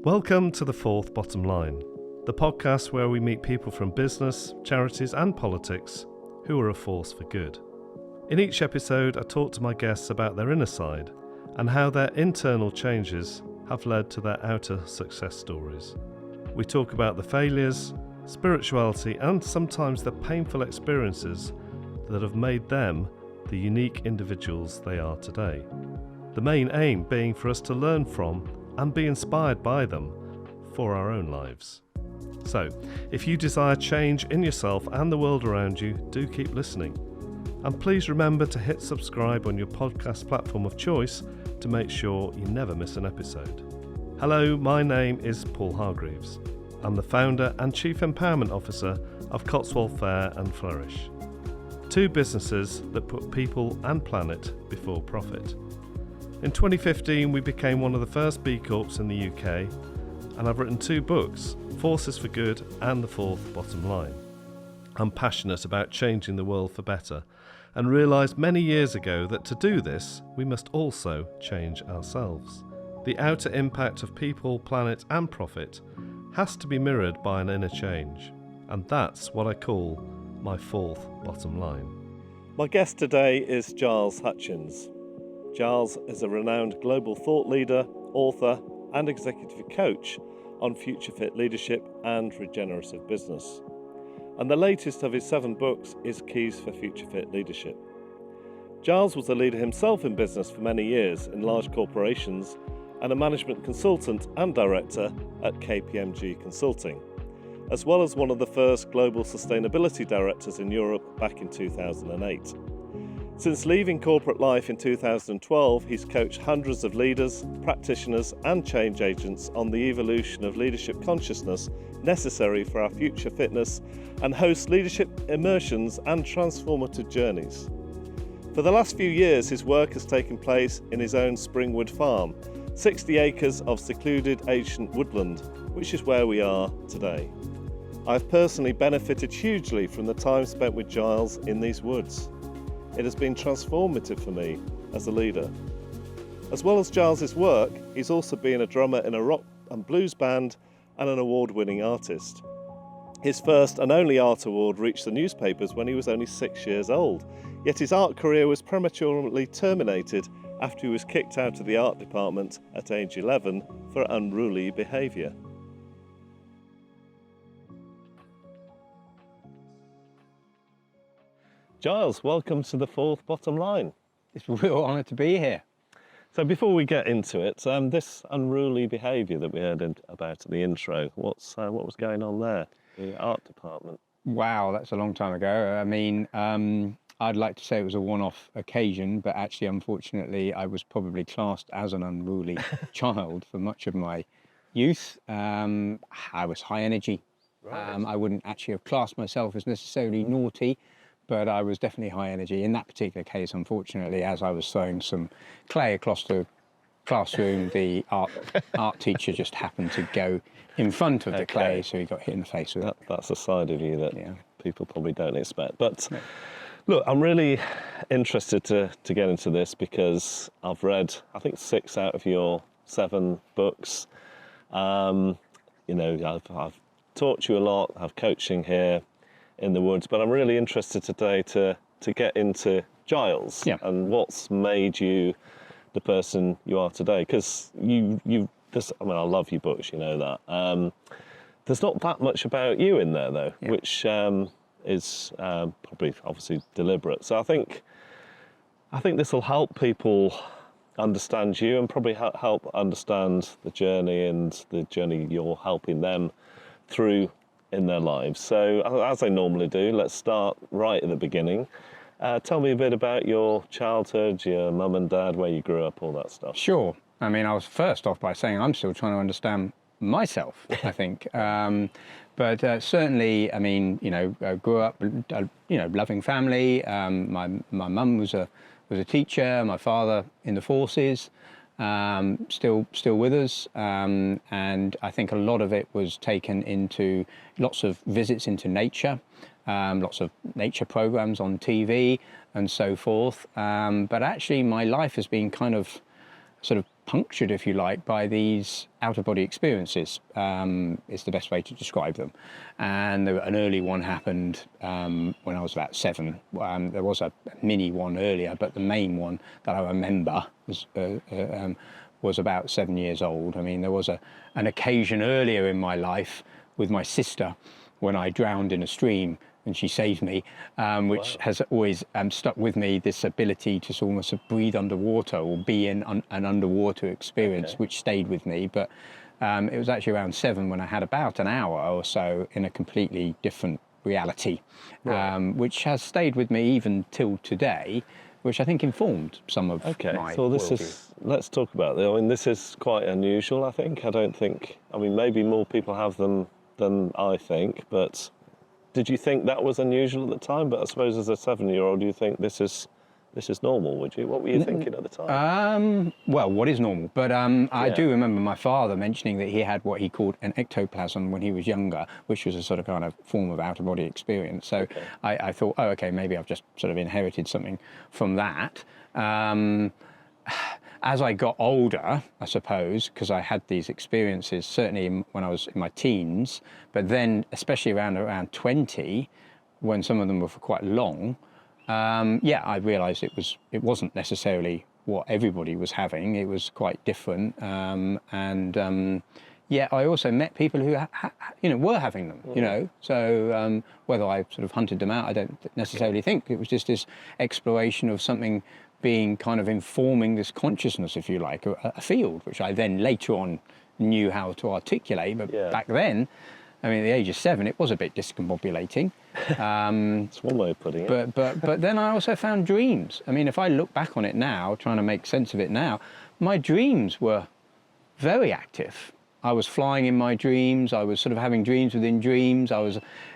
Welcome to The Fourth Bottom Line, the podcast where we meet people from business, charities and politics who are a force for good. In each episode, I talk to my guests about their inner side and how their internal changes have led to their outer success stories. We talk about the failures, spirituality and sometimes the painful experiences that have made them the unique individuals they are today. The main aim being for us to learn from and be inspired by them for our own lives. So, if you desire change in yourself and the world around you, do keep listening. And please remember to hit subscribe on your podcast platform of choice to make sure you never miss an episode. Hello, my name is Paul Hargreaves. I'm the founder and Chief Empowerment Officer of Cotswold Fair and Flourish, two businesses that put people and planet before profit. In 2015, we became one of the first B Corps in the UK, and I've written two books, Forces for Good and The Fourth Bottom Line. I'm passionate about changing the world for better, and realised many years ago that to do this, we must also change ourselves. The outer impact of people, planet and profit has to be mirrored by an inner change, and that's what I call my fourth bottom line. My guest today is Giles Hutchins. Giles is a renowned global thought leader, author and executive coach on future fit leadership and regenerative business. And the latest of his 7 books is Keys for Future Fit Leadership. Giles was a leader himself in business for many years in large corporations and a management consultant and director at KPMG Consulting, as well as one of the first global sustainability directors in Europe back in 2008. Since leaving corporate life in 2012, he's coached hundreds of leaders, practitioners and change agents on the evolution of leadership consciousness necessary for our future fitness and hosts leadership immersions and transformative journeys. For the last few years, his work has taken place in his own Springwood Farm, 60 acres of secluded ancient woodland, which is where we are today. I've personally benefited hugely from the time spent with Giles in these woods. It has been transformative for me as a leader. As well as Giles's work, he's also been a drummer in a rock and blues band and an award-winning artist. His first and only art award reached the newspapers when he was only 6 years old, yet his art career was prematurely terminated after he was kicked out of the art department at age 11 for unruly behaviour. Giles, welcome to The Fourth Bottom Line. It's a real honour to be here. So before we get into it, this unruly behaviour that we heard about at the intro, what was going on there, the art department? Wow, that's a long time ago. I mean, I'd like to say it was a one-off occasion, but actually, unfortunately, I was probably classed as an unruly child for much of my youth. I was high energy. Right. I wouldn't actually have classed myself as necessarily naughty, but I was definitely high energy. In that particular case, unfortunately, as I was throwing some clay across the classroom, the art teacher just happened to go in front of the clay, so he got hit in the face with it. That's a side of you that people probably don't expect. But look, I'm really interested to get into this because I've read, I think, 6 out of your 7 books. I've taught you a lot, I have coaching here in the woods, but I'm really interested today to get into Giles and what's made you the person you are today. Because I love your books, you know that. There's not that much about you in there though, which is probably obviously deliberate. So I think this will help people understand you and probably help understand the journey and the journey you're helping them through in their lives. So as I normally do, let's start right at the beginning. Tell me a bit about your childhood, your mum and dad, where you grew up, all that stuff. Sure. I mean, I was first off by saying I'm still trying to understand myself, I think. But certainly, I mean, I grew up, loving family. My mum was a teacher, my father in the forces. Still with us, and I think a lot of it was taken into lots of visits into nature, lots of nature programs on TV and so forth. But actually, my life has been kind of sort of punctured, if you like, by these out-of-body experiences, is the best way to describe them. And an early one happened when I was about 7. There was a mini one earlier, but the main one that I remember was about 7 years old. I mean, there was an occasion earlier in my life with my sister when I drowned in a stream, and she saved me, which has always stuck with me, this ability to almost breathe underwater or be in an underwater experience, which stayed with me. But it was actually around 7 when I had about an hour or so in a completely different reality, which has stayed with me even till today, which I think informed some of my so this worldview. let's talk about it. I mean, this is quite unusual, I think. I mean, maybe more people have them than I think, but did you think that was unusual at the time? But I suppose as a 7-year-old, do you think this is normal, would you? What were you thinking at the time? Well, what is normal? But I do remember my father mentioning that he had what he called an ectoplasm when he was younger, which was a sort of kind of form of out-of-body experience. So I thought, oh, okay, maybe I've just sort of inherited something from that. As I got older, I suppose, because I had these experiences, certainly when I was in my teens, but then especially around 20, when some of them were for quite long, I realised it wasn't necessarily what everybody was having. It was quite different, I also met people who were having them. So whether I sort of hunted them out, I don't necessarily think. It was just this exploration of something being kind of informing this consciousness, if you like, a field, which I then later on knew how to articulate. But back then, I mean, at the age of 7, it was a bit discombobulating. It's one way of putting it. But then I also found dreams. I mean, if I look back on it now, trying to make sense of it now, my dreams were very active. I was flying in my dreams. I was sort of having dreams within dreams.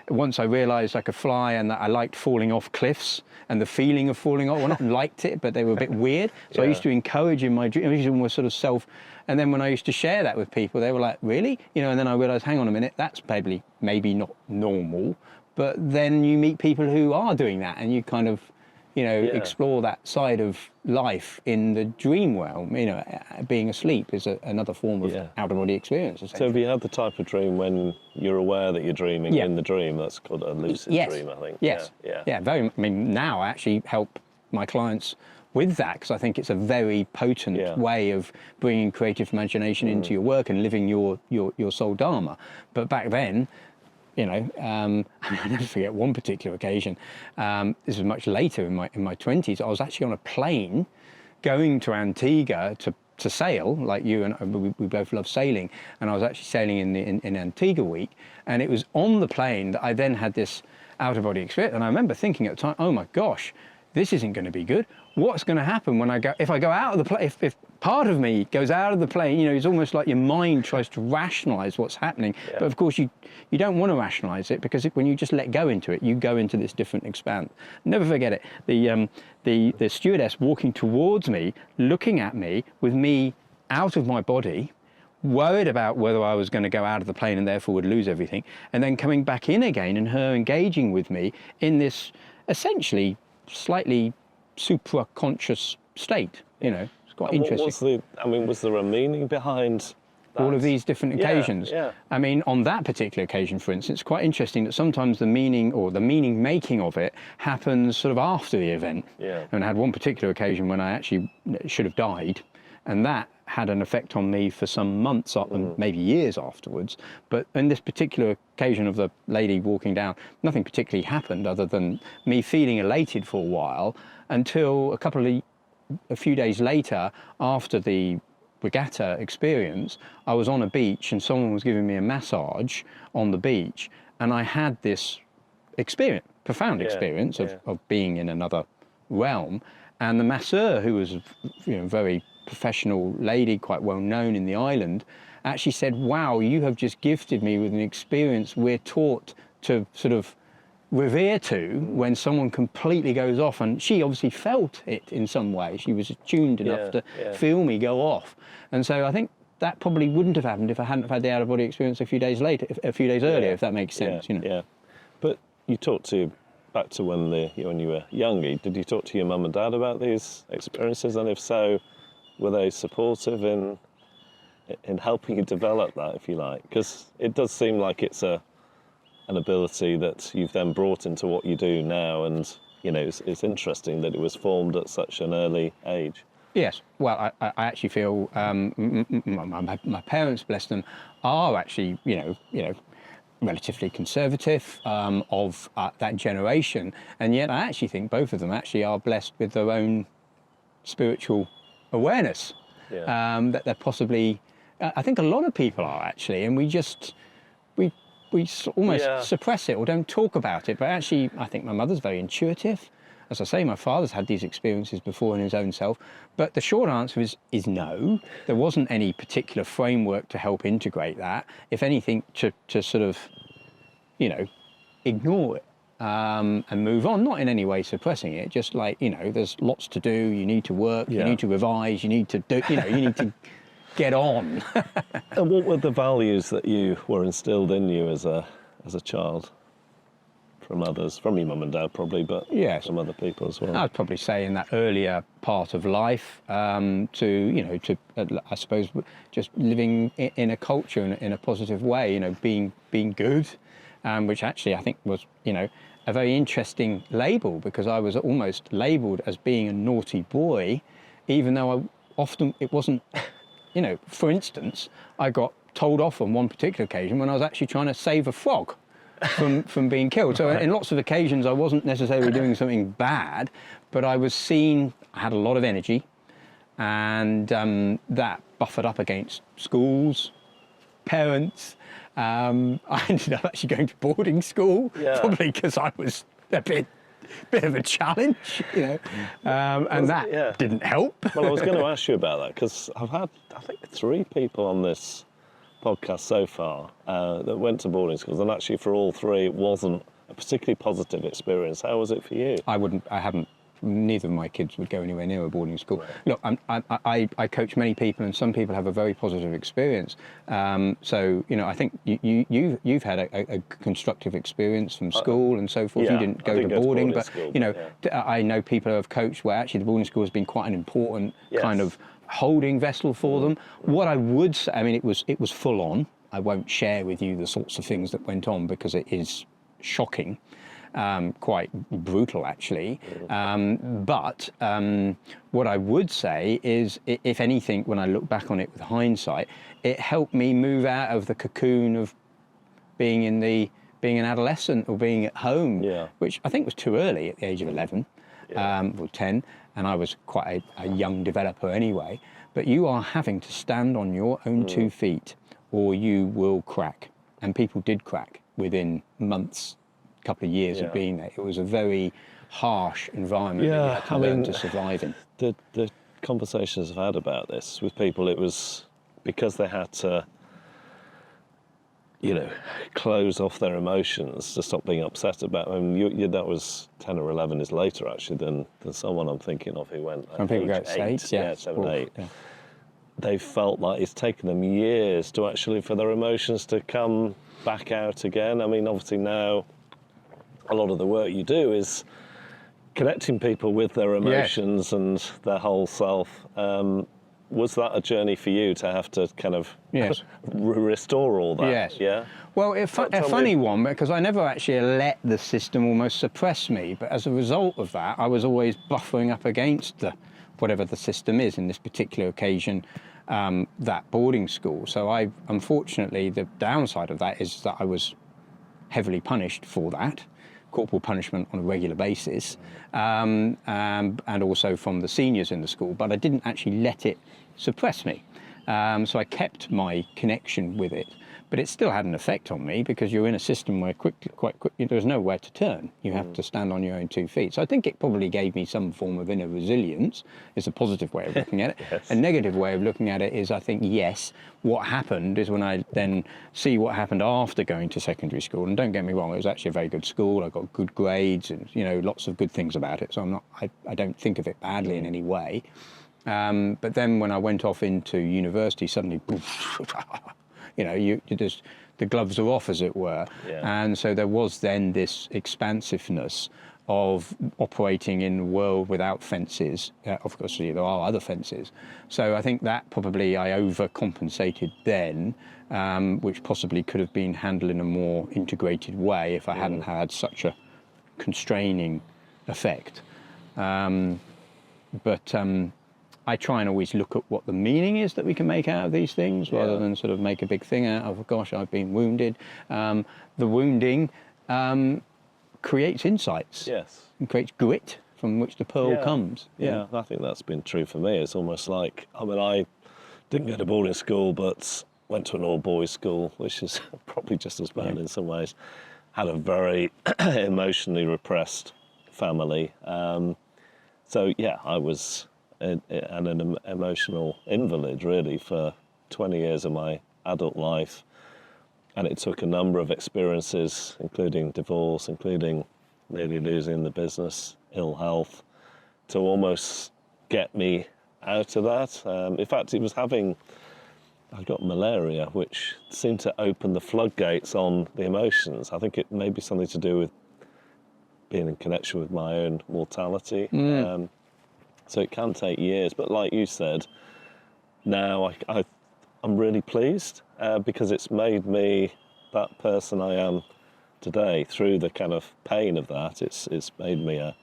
Once I realised I could fly and that I liked falling off cliffs and the feeling of falling off. Well, not liked it, but they were a bit weird. So I used to encourage in my dreams, was sort of and then when I used to share that with people, they were like, really? And then I realised, hang on a minute, that's maybe not normal. But then you meet people who are doing that and you kind of, explore that side of life in the dream realm. Being asleep is another form of out-of-body experience. So have you had the type of dream when you're aware that you're dreaming in the dream? That's called a lucid dream, I think. Yes. Yeah, very. I mean, now I actually help my clients with that because I think it's a very potent way of bringing creative imagination into your work and living your soul dharma. But back then, I never forget one particular occasion. This was much later in my 20s. I was actually on a plane going to Antigua to sail, like you and we both love sailing. And I was actually sailing in Antigua week, and it was on the plane that I then had this out-of-body experience. And I remember thinking at the time, oh my gosh, this isn't going to be good. What's going to happen if I go out of the plane? If part of me goes out of the plane, it's almost like your mind tries to rationalise what's happening. But of course, you don't want to rationalise it because when you just let go into it, you go into this different expanse. Never forget it. The stewardess walking towards me, looking at me with me out of my body, worried about whether I was going to go out of the plane and therefore would lose everything, and then coming back in again and her engaging with me in this essentially slightly supra-conscious state. It's quite interesting. Was there a meaning behind that? All of these different occasions? Yeah. I mean, on that particular occasion, for instance, it's quite interesting that sometimes the meaning making of it happens sort of after the event. Yeah. And I had one particular occasion when I actually should have died, and that had an effect on me for some months and maybe years afterwards. But in this particular occasion of the lady walking down, nothing particularly happened other than me feeling elated for a while until a few days later, after the regatta experience, I was on a beach and someone was giving me a massage on the beach, and I had this profound experience of being in another realm. And the masseur, who was very professional lady, quite well known in the island, actually said, wow, you have just gifted me with an experience we're taught to sort of revere to when someone completely goes off. And she obviously felt it in some way. She was attuned enough to feel me go off. And so I think that probably wouldn't have happened if I hadn't had the out-of-body experience a few days earlier, if that makes sense. Yeah. But you talked back to when you were younger. Did you talk to your mum and dad about these experiences? And if so, were they supportive in helping you develop that, if you like? Because it does seem like it's an ability that you've then brought into what you do now, and it's interesting that it was formed at such an early age. Yes, well, I actually feel my parents, bless them, are actually relatively conservative of that generation, and yet I actually think both of them actually are blessed with their own spiritual awareness. That they're possibly, I think a lot of people are actually, and we almost suppress it or don't talk about it. But actually, I think my mother's very intuitive. As I say, my father's had these experiences before in his own self. But the short answer is no. There wasn't any particular framework to help integrate that. If anything, to sort of, ignore it and move on. Not in any way suppressing it. Just like, there's lots to do. You need to work. You need to revise. You need to do. You need to get on. And what were the values that you were instilled in you as a child? From others, from your mum and dad probably, but from other people as well. I'd probably say in that earlier part of life, I suppose, just living in a culture in a positive way, being good, which actually I think was, a very interesting label, because I was almost labelled as being a naughty boy, even though it wasn't, for instance, I got told off on one particular occasion when I was actually trying to save a frog from being killed. So in lots of occasions I wasn't necessarily doing something bad, but I was seen, I had a lot of energy, and that buffered up against schools, parents. I ended up actually going to boarding school, probably because I was a bit of a challenge, and that didn't help. Well, I was going to ask you about that, because I've had, I think, 3 people on this podcast so far that went to boarding schools, and actually for all 3 it wasn't a particularly positive experience. How was it for you? Neither of my kids would go anywhere near a boarding school. Right. Look, I coach many people, and some people have a very positive experience. So I think you've had a constructive experience from school and so forth. You didn't go to boarding, but school, I know people who have coached where actually the boarding school has been quite an important kind of holding vessel for them. What I would say, it was full on. I won't share with you the sorts of things that went on because it is shocking, quite brutal actually. But what I would say is, if anything, when I look back on it with hindsight, it helped me move out of the cocoon of being an adolescent or being at home, which I think was too early at the age of 11 or 10. And I was quite a young developer anyway, but you are having to stand on your own 2 feet or you will crack. And people did crack within months, couple of years of being there. It was a very harsh environment that you had to learn to survive in. The conversations I've had about this with people, it was because they had to, close off their emotions to stop being upset about them. That was 10 or 11 years later, actually, than someone I'm thinking of who went Some people go 8, 7, 8. Yeah. They felt like it's taken them years to actually, for their emotions to come back out again. Obviously now, a lot of the work you do is connecting people with their emotions and their whole self. Was that a journey for you to have to kind of restore all that? Yes. Yeah. Well, a funny one, because I never actually let the system almost suppress me, but as a result of that, I was always buffering up against whatever the system is. In this particular occasion, that boarding school. So unfortunately, the downside of that is that I was heavily punished for that. Corporal punishment on a regular basis, and also from the seniors in the school, but I didn't actually let it suppress me. So I kept my connection with it, but it still had an effect on me, because you're in a system where quite quickly there's nowhere to turn. You have to stand on your own 2 feet. So I think it probably gave me some form of inner resilience. It's a positive way of looking at it. Yes. A negative way of looking at it is, I think, what happened is when I then see what happened after going to secondary school, and don't get me wrong, it was actually a very good school. I got good grades and, lots of good things about it. So I don't think of it badly in any way. But then when I went off into university, suddenly, you just, the gloves are off, as it were. Yeah. And so there was then this expansiveness of operating in the world without fences. Of course, there are other fences. So I think that probably I overcompensated then, which possibly could have been handled in a more integrated way if I hadn't had such a constraining effect. But I try and always look at what the meaning is that we can make out of these things, rather than sort of make a big thing out of, gosh, I've been wounded. The wounding creates insights. Yes. And creates grit from which the pearl comes. Yeah, I think that's been true for me. It's almost like, I mean, I didn't go to boarding school, but went to an all-boys school, which is probably just as bad in some ways. Had a very emotionally repressed family. So, yeah, I was an emotional invalid, really, for 20 years of my adult life. And it took a number of experiences, including divorce, including nearly losing the business, ill health, to almost get me out of that. In fact, I got malaria, which seemed to open the floodgates on the emotions. I think it may be something to do with being in connection with my own mortality. So it can take years, but like you said, now I'm really pleased because it's made me that person I am today. Through the kind of pain of that, it's made me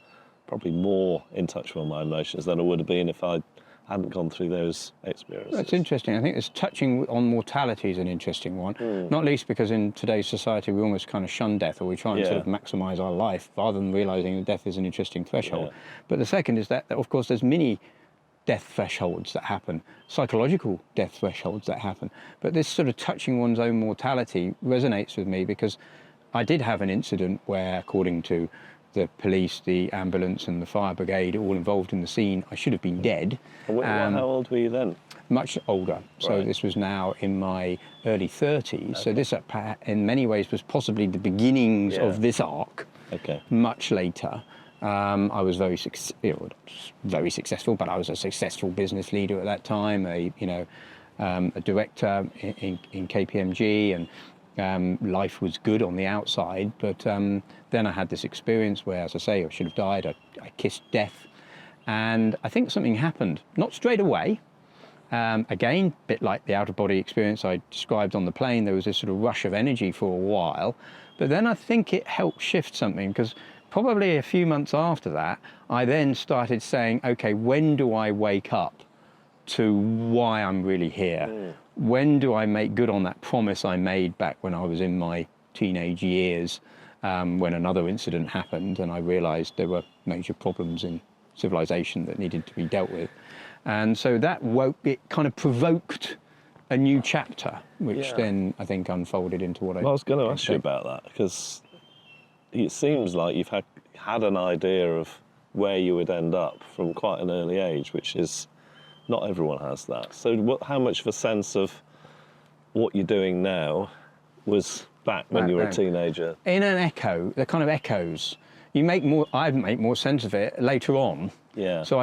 probably more in touch with my emotions than I would have been if I hadn't gone through those experiences. That's interesting. I think this touching on mortality is an interesting one, not least because in today's society we almost kind of shun death, or we try and sort of maximise our life rather than realising that death is an interesting threshold. But the second is that, of course, there's many death thresholds that happen, psychological death thresholds that happen. But this sort of touching one's own mortality resonates with me because I did have an incident where, according to the police, the ambulance and the fire brigade all involved in the scene, I should have been dead. How old were you then? Much older. So this was now in my early 30s. Okay. So this, in many ways, was possibly the beginnings of this arc. Okay. Much later. I was very successful, but I was a successful business leader at that time, a director in KPMG, and life was good on the outside. But then I had this experience where, as I say, I should have died. I kissed death, and I think something happened. Not straight away. Again, a bit like the out-of-body experience I described on the plane, there was this sort of rush of energy for a while. But then I think it helped shift something, because probably a few months after that, I then started saying, okay, when do I wake up to why I'm really here? When do I make good on that promise I made back when I was in my teenage years, when another incident happened and I realised there were major problems in civilization that needed to be dealt with. And so it kind of provoked a new chapter, which then I think unfolded into what I was going to ask you about that, because it seems like you've had an idea of where you would end up from quite an early age, which is, not everyone has that. So how much of a sense of what you're doing now was back when you were a teenager? In an echo, they're kind of echoes. I'd make more sense of it later on. Yeah. So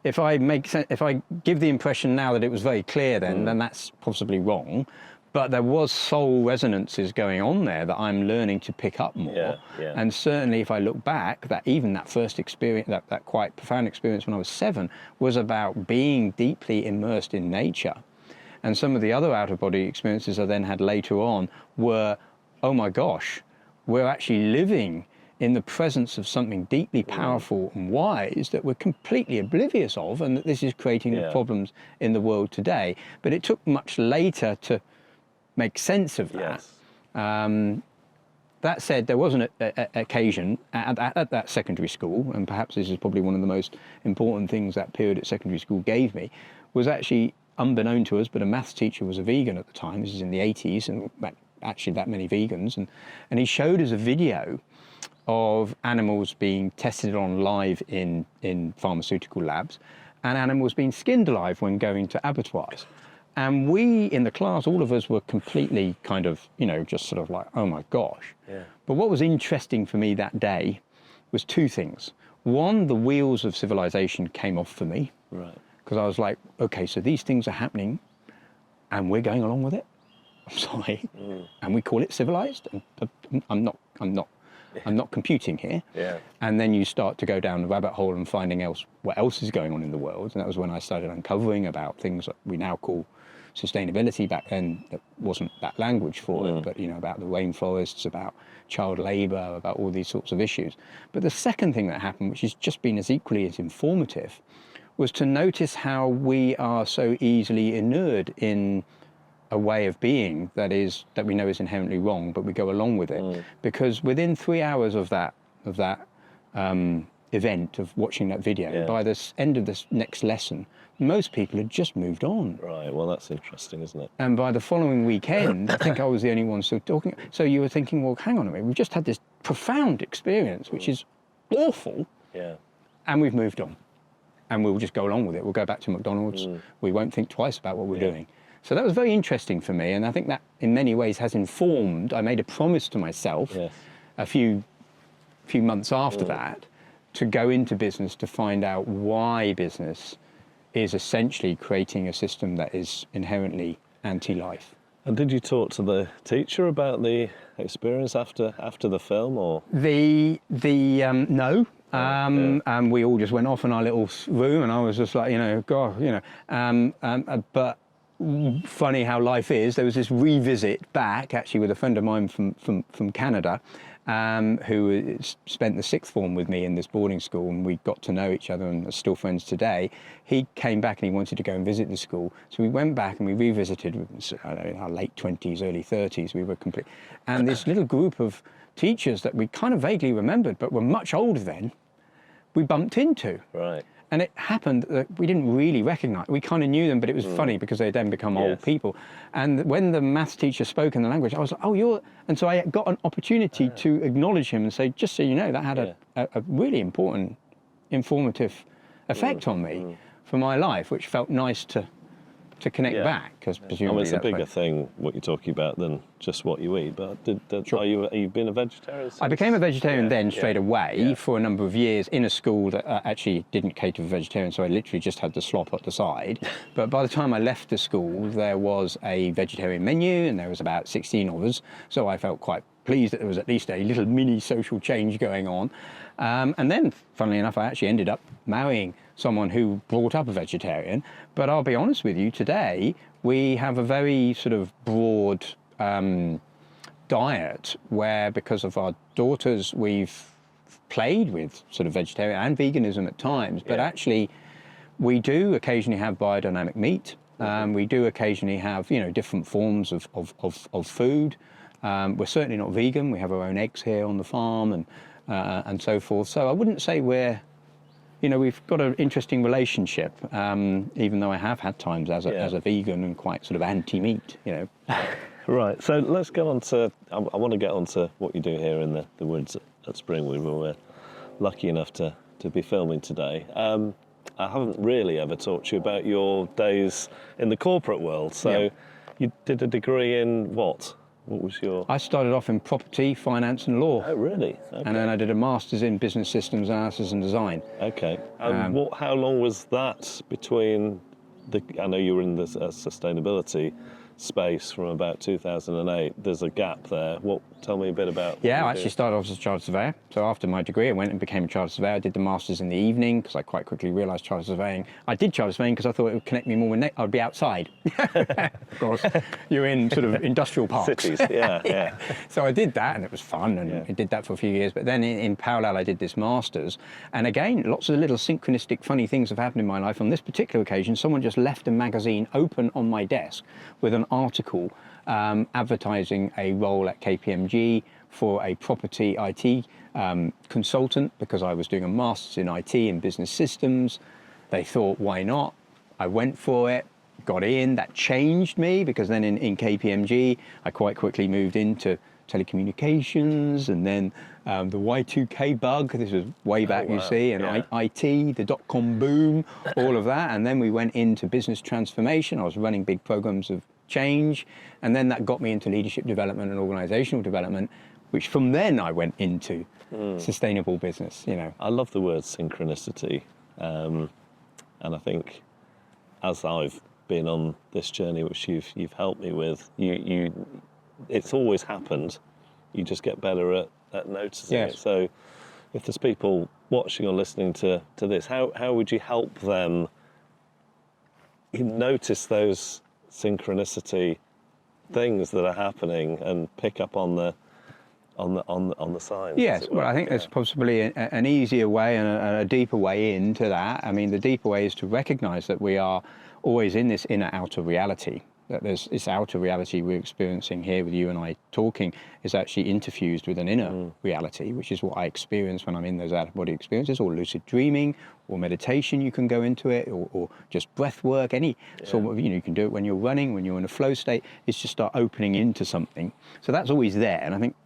if I give the impression now that it was very clear then that's possibly wrong. But there was soul resonances going on there that I'm learning to pick up more. Yeah. And certainly if I look back, that first experience, that quite profound experience when I was 7, was about being deeply immersed in nature. And some of the other out-of-body experiences I then had later on were, oh my gosh, we're actually living in the presence of something deeply powerful and wise that we're completely oblivious of, and that this is creating the problems in the world today. But it took much later to make sense of that. Yes. That said, there was an occasion at that secondary school, and perhaps this is probably one of the most important things that period at secondary school gave me, was actually unbeknown to us, but a maths teacher was a vegan at the time. This is in the 80s, and actually that many vegans. And he showed us a video of animals being tested on live in pharmaceutical labs, and animals being skinned alive when going to abattoirs. And we, in the class, all of us were completely kind of, just sort of like, oh my gosh. Yeah. But what was interesting for me that day was two things. One, the wheels of civilization came off for me. Right. Because I was like, okay, so these things are happening and we're going along with it. I'm sorry. And we call it civilized. I'm not I'm not computing here. Yeah. And then you start to go down the rabbit hole and finding what else is going on in the world. And that was when I started uncovering about things that we now call sustainability. Back then, there wasn't that language for it, but about the rainforests, about child labour, about all these sorts of issues. But the second thing that happened, which has just been as equally as informative, was to notice how we are so easily inured in a way of being that we know is inherently wrong, but we go along with it. Because within 3 hours of that event, of watching that video, by the end of this next lesson, most people had just moved on. Right, well, that's interesting, isn't it? And by the following weekend, I think I was the only one still talking. So you were thinking, well, hang on a minute, we've just had this profound experience, which is awful, and we've moved on. And we'll just go along with it. We'll go back to McDonald's. We won't think twice about what we're doing. So that was very interesting for me, and I think that in many ways has informed. I made a promise to myself a few months after that to go into business to find out why business is essentially creating a system that is inherently anti-life. And did you talk to the teacher about the experience after the film, or? No. And we all just went off in our little room, and I was just like, God, but funny how life is. There was this revisit back, actually, with a friend of mine from Canada, who spent the sixth form with me in this boarding school, and we got to know each other and are still friends today. He came back and he wanted to go and visit the school. So we went back and we revisited, I don't know, in our late 20s, early 30s, we were complete. And this little group of teachers that we kind of vaguely remembered, but were much older then, we bumped into. Right. And it happened that we didn't really recognise. We kind of knew them, but it was funny because they'd then become old people. And when the maths teacher spoke in the language, I was like, oh, you're... And so I got an opportunity to acknowledge him and say, just so you know, that had a really important, informative effect on me for my life, which felt nice to connect back, because presumably it's a bigger thing what you're talking about than just what you eat. But are you been a vegetarian since? I became a vegetarian then straight away for a number of years in a school that actually didn't cater for vegetarians, so I literally just had the slop at the side. But by the time I left the school, there was a vegetarian menu, and there was about 16 of us, so I felt quite pleased that there was at least a little mini social change going on. And then, funnily enough, I actually ended up marrying someone who brought up a vegetarian. But I'll be honest with you, today we have a very sort of broad diet where, because of our daughters, we've played with sort of vegetarian and veganism at times, but actually we do occasionally have biodynamic meat. We do occasionally have, different forms of food. We're certainly not vegan. We have our own eggs here on the farm and so forth. So I wouldn't say we've got an interesting relationship, even though I have had times as a vegan and quite sort of anti-meat, Right, so let's go on to, I want to get on to what you do here in the woods at Springwood, where we're lucky enough to be filming today. I haven't really ever talked to you about your days in the corporate world, so you did a degree in what? What was your... I started off in property, finance and law. Oh, really? Okay. And then I did a master's in business systems analysis and design. Okay. And how long was that between I know you were in the sustainability space from about 2008. There's a gap there. Tell me a bit about... Yeah, I actually started off as a chartered surveyor. So after my degree, I went and became a chartered surveyor. I did the masters in the evening because I quite quickly realised chartered surveying. I did chartered surveying because I thought it would connect me more with I'd be outside. Of course, you're in sort of industrial parks. Cities, yeah. So I did that, and it was fun, and I did that for a few years. But then in parallel, I did this masters. And again, lots of little synchronistic, funny things have happened in my life. On this particular occasion, someone just left a magazine open on my desk with an article advertising a role at KPMG for a property IT consultant, because I was doing a master's in IT and business systems. They thought, why not? I went for it, got in. That changed me, because then in KPMG, I quite quickly moved into telecommunications, and then the Y2K bug, this was way back, you see, and IT, the dot-com boom, all of that. And then we went into business transformation. I was running big programs of change, and then that got me into leadership development and organizational development, which from then I went into sustainable business. I love the word synchronicity, and I think as I've been on this journey, which you've helped me with, it's always happened. You just get better at at noticing Yes. it. So if there's people watching or listening to this, how would you help them notice those synchronicity things that are happening and pick up on the signs? Yes, as it were? well, I think there's possibly an easier way and a deeper way into that. I mean, the deeper way is to recognise that we are always in this inner-outer reality, that there's this outer reality we're experiencing here with you and I talking is actually interfused with an inner reality, which is what I experience when I'm in those out-of-body experiences, or lucid dreaming, or meditation, you can go into it, or just breath work, any sort of, you can do it when you're running, when you're in a flow state, it's just start opening into something. So that's always there, and I think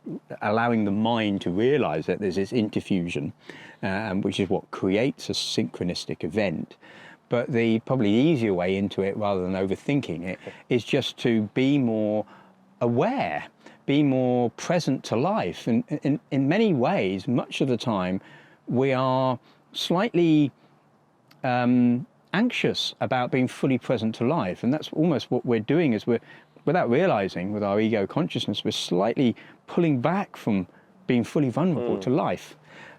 allowing the mind to realise that there's this interfusion, which is what creates a synchronistic event. But the probably easier way into it, rather than overthinking it, is just to be more aware, be more present to life. And in many ways, much of the time, we are slightly anxious about being fully present to life. And that's almost what we're doing, is we're, without realizing, with our ego consciousness, we're slightly pulling back from being fully vulnerable to life.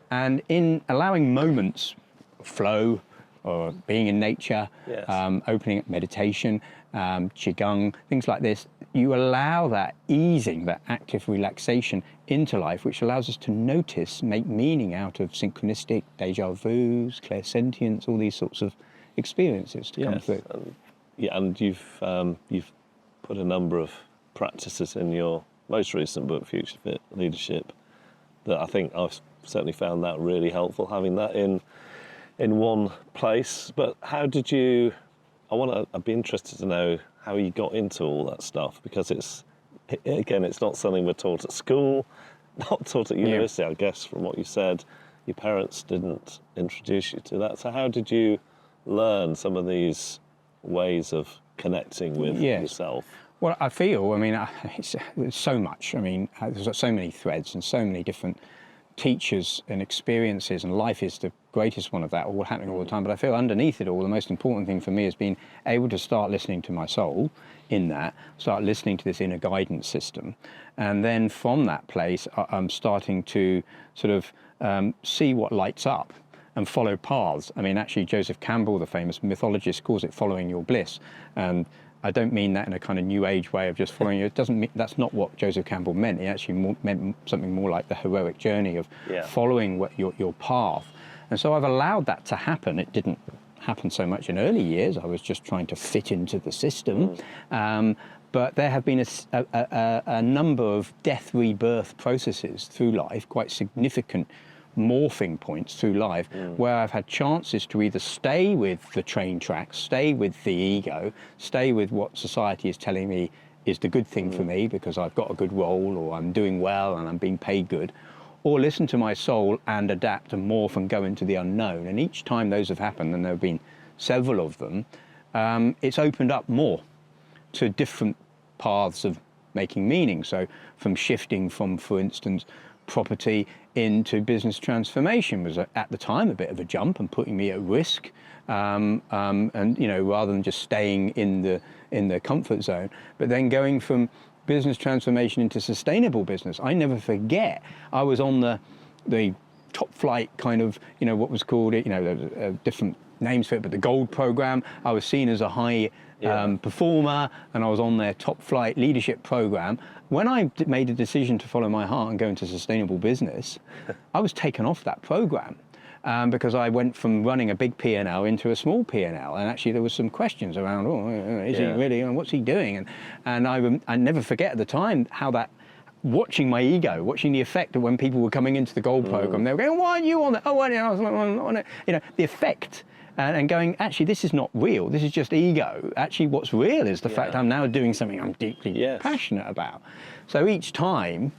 And in allowing moments, flow, or being in nature, opening up meditation, qigong, things like this, you allow that easing, that active relaxation into life, which allows us to notice, make meaning out of synchronistic, deja vus, clairsentience, all these sorts of experiences to come through. And you've put a number of practices in your most recent book, Future Fit Leadership, that I think I've certainly found that really helpful, having that in one place. But how did you, I'd be interested to know how you got into all that stuff, because it's not something we're taught at school, not taught at university, I guess, from what you said. Your parents didn't introduce you to that. So how did you learn some of these ways of connecting with yourself? Well, I feel, it's so much. There's got so many threads and so many different teachers and experiences, and life is the greatest one of that, all happening all the time. But I feel underneath it all, the most important thing for me has been able to start listening to my soul in that, start listening to this inner guidance system. And then from that place, I'm starting to sort of see what lights up and follow paths. Actually, Joseph Campbell, the famous mythologist, calls it following your bliss. And I don't mean that in a kind of new age way of just following you. It doesn't mean, that's not what Joseph Campbell meant. He actually meant something more like the heroic journey of following what your path. And so I've allowed that to happen. It didn't happen so much in early years. I was just trying to fit into the system. But there have been a number of death rebirth processes through life, quite significant morphing points through life, where I've had chances to either stay with the train tracks, stay with the ego, stay with what society is telling me is the good thing for me because I've got a good role, or I'm doing well and I'm being paid good, or listen to my soul and adapt and morph and go into the unknown. And each time those have happened, and there have been several of them, it's opened up more to different paths of making meaning. So from shifting from, for instance, property into business transformation was at the time a bit of a jump and putting me at risk, and rather than just staying in the comfort zone, but then going from business transformation into sustainable business. I never forget, I was on the top flight kind of, what was called different names for it, but the gold program. I was seen as a high performer, and I was on their top flight leadership program. When I made a decision to follow my heart and go into sustainable business, I was taken off that program because I went from running a big P&L into a small P&L, and actually there was some questions around, is he really, what's he doing? And I never forget at the time how that, watching my ego, watching the effect of when people were coming into the gold program, they were going, why are you on it? Oh, I was on it. The effect. And going, actually, this is not real. This is just ego. Actually, what's real is the fact I'm now doing something I'm deeply passionate about. So each time,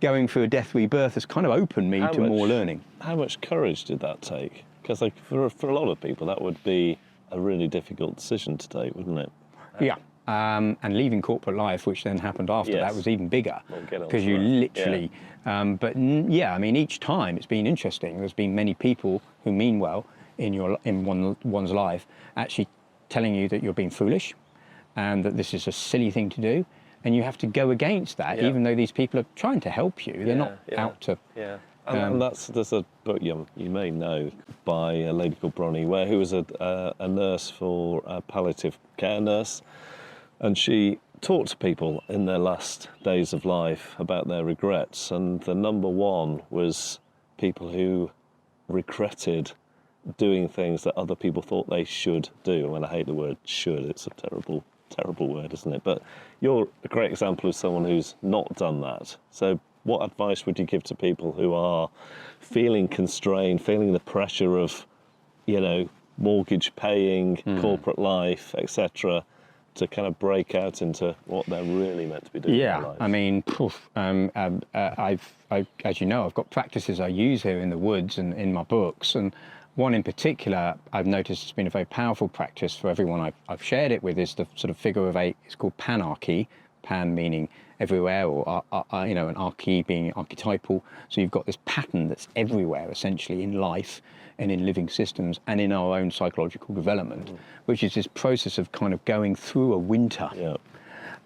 going through a death rebirth has kind of opened me to more learning. How much courage did that take? Because for a lot of people, that would be a really difficult decision to take, wouldn't it? Yeah. And leaving corporate life, which then happened after that, was even bigger. Because you literally... each time it's been interesting. There's been many people who mean well in one's life, actually telling you that you're being foolish and that this is a silly thing to do, and you have to go against that, even though these people are trying to help you. They're not out to... Yeah. And there's a book you may know by a lady called Bronnie Ware, who was a nurse for a palliative care nurse, and she talked to people in their last days of life about their regrets, and the number one was people who regretted doing things that other people thought they should do. And I hate the word should, it's a terrible word, isn't it? But you're a great example of someone who's not done that. So what advice would you give to people who are feeling constrained, feeling the pressure of, mortgage paying, corporate life, etc., to kind of break out into what they're really meant to be doing in their life? I mean, I've, as you know, I've got practices I use here in the woods and in my books, and one in particular I've noticed has been a very powerful practice for everyone I've shared it with is the sort of figure of 8. It's called panarchy, pan meaning everywhere, or an archy being archetypal. So you've got this pattern that's everywhere essentially in life and in living systems and in our own psychological development, which is this process of kind of going through a winter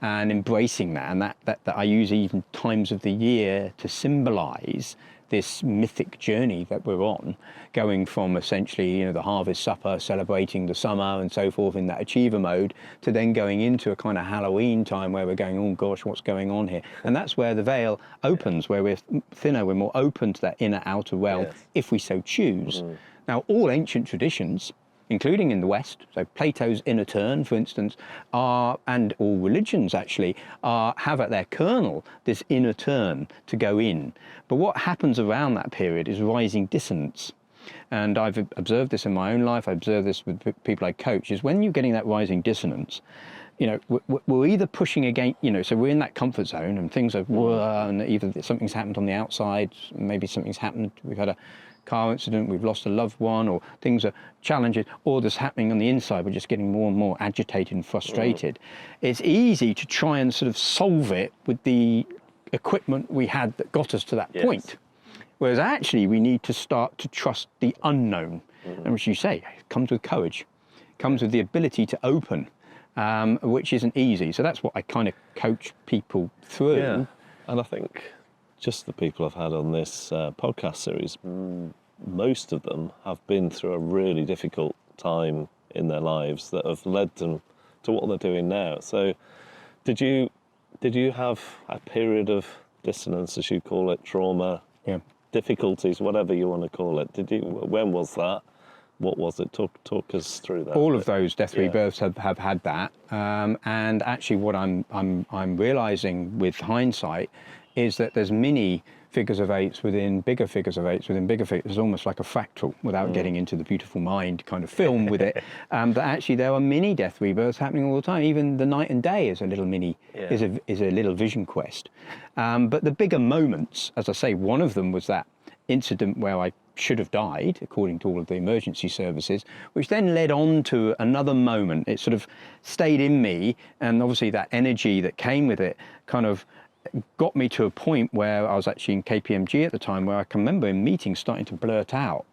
and embracing that. And that I use even times of the year to symbolize this mythic journey that we're on, going from essentially, the harvest supper, celebrating the summer and so forth in that achiever mode, to then going into a kind of Halloween time where we're going, oh gosh, what's going on here? And that's where the veil opens, where we're thinner, we're more open to that inner outer realm, if we so choose. Now, all ancient traditions, including in the West, so Plato's inner turn, for instance, and all religions actually, have at their kernel this inner turn to go in. But what happens around that period is rising dissonance. And I've observed this in my own life, I observe this with people I coach, is when you're getting that rising dissonance, we're either pushing against, so we're in that comfort zone and things are, and either something's happened on the outside, maybe something's happened, we've had a car incident, we've lost a loved one, or things are challenging, or there's happening on the inside, we're just getting more and more agitated and frustrated. It's easy to try and sort of solve it with the equipment we had that got us to that point. Whereas actually we need to start to trust the unknown. And as you say, it comes with courage, comes with the ability to open, which isn't easy. So that's what I kind of coach people through. Yeah. And I think just the people I've had on this podcast series, most of them have been through a really difficult time in their lives that have led them to what they're doing now. So did you have a period of dissonance, as you call it, trauma, difficulties, whatever you want to call it? When was that? What was it? Talk us through that. All of those death rebirths have had that, and actually what I'm realizing with hindsight is that there's many figures of 8s within bigger figures of 8s within bigger figures. It's almost like a fractal, without getting into the beautiful mind kind of film with it. That actually there are mini death rebirths happening all the time. Even the night and day is a little mini, is a little vision quest. But the bigger moments, as I say, one of them was that incident where I should have died, according to all of the emergency services, which then led on to another moment. It sort of stayed in me, and obviously that energy that came with it kind of got me to a point where I was actually in KPMG at the time, where I can remember in meetings starting to blurt out.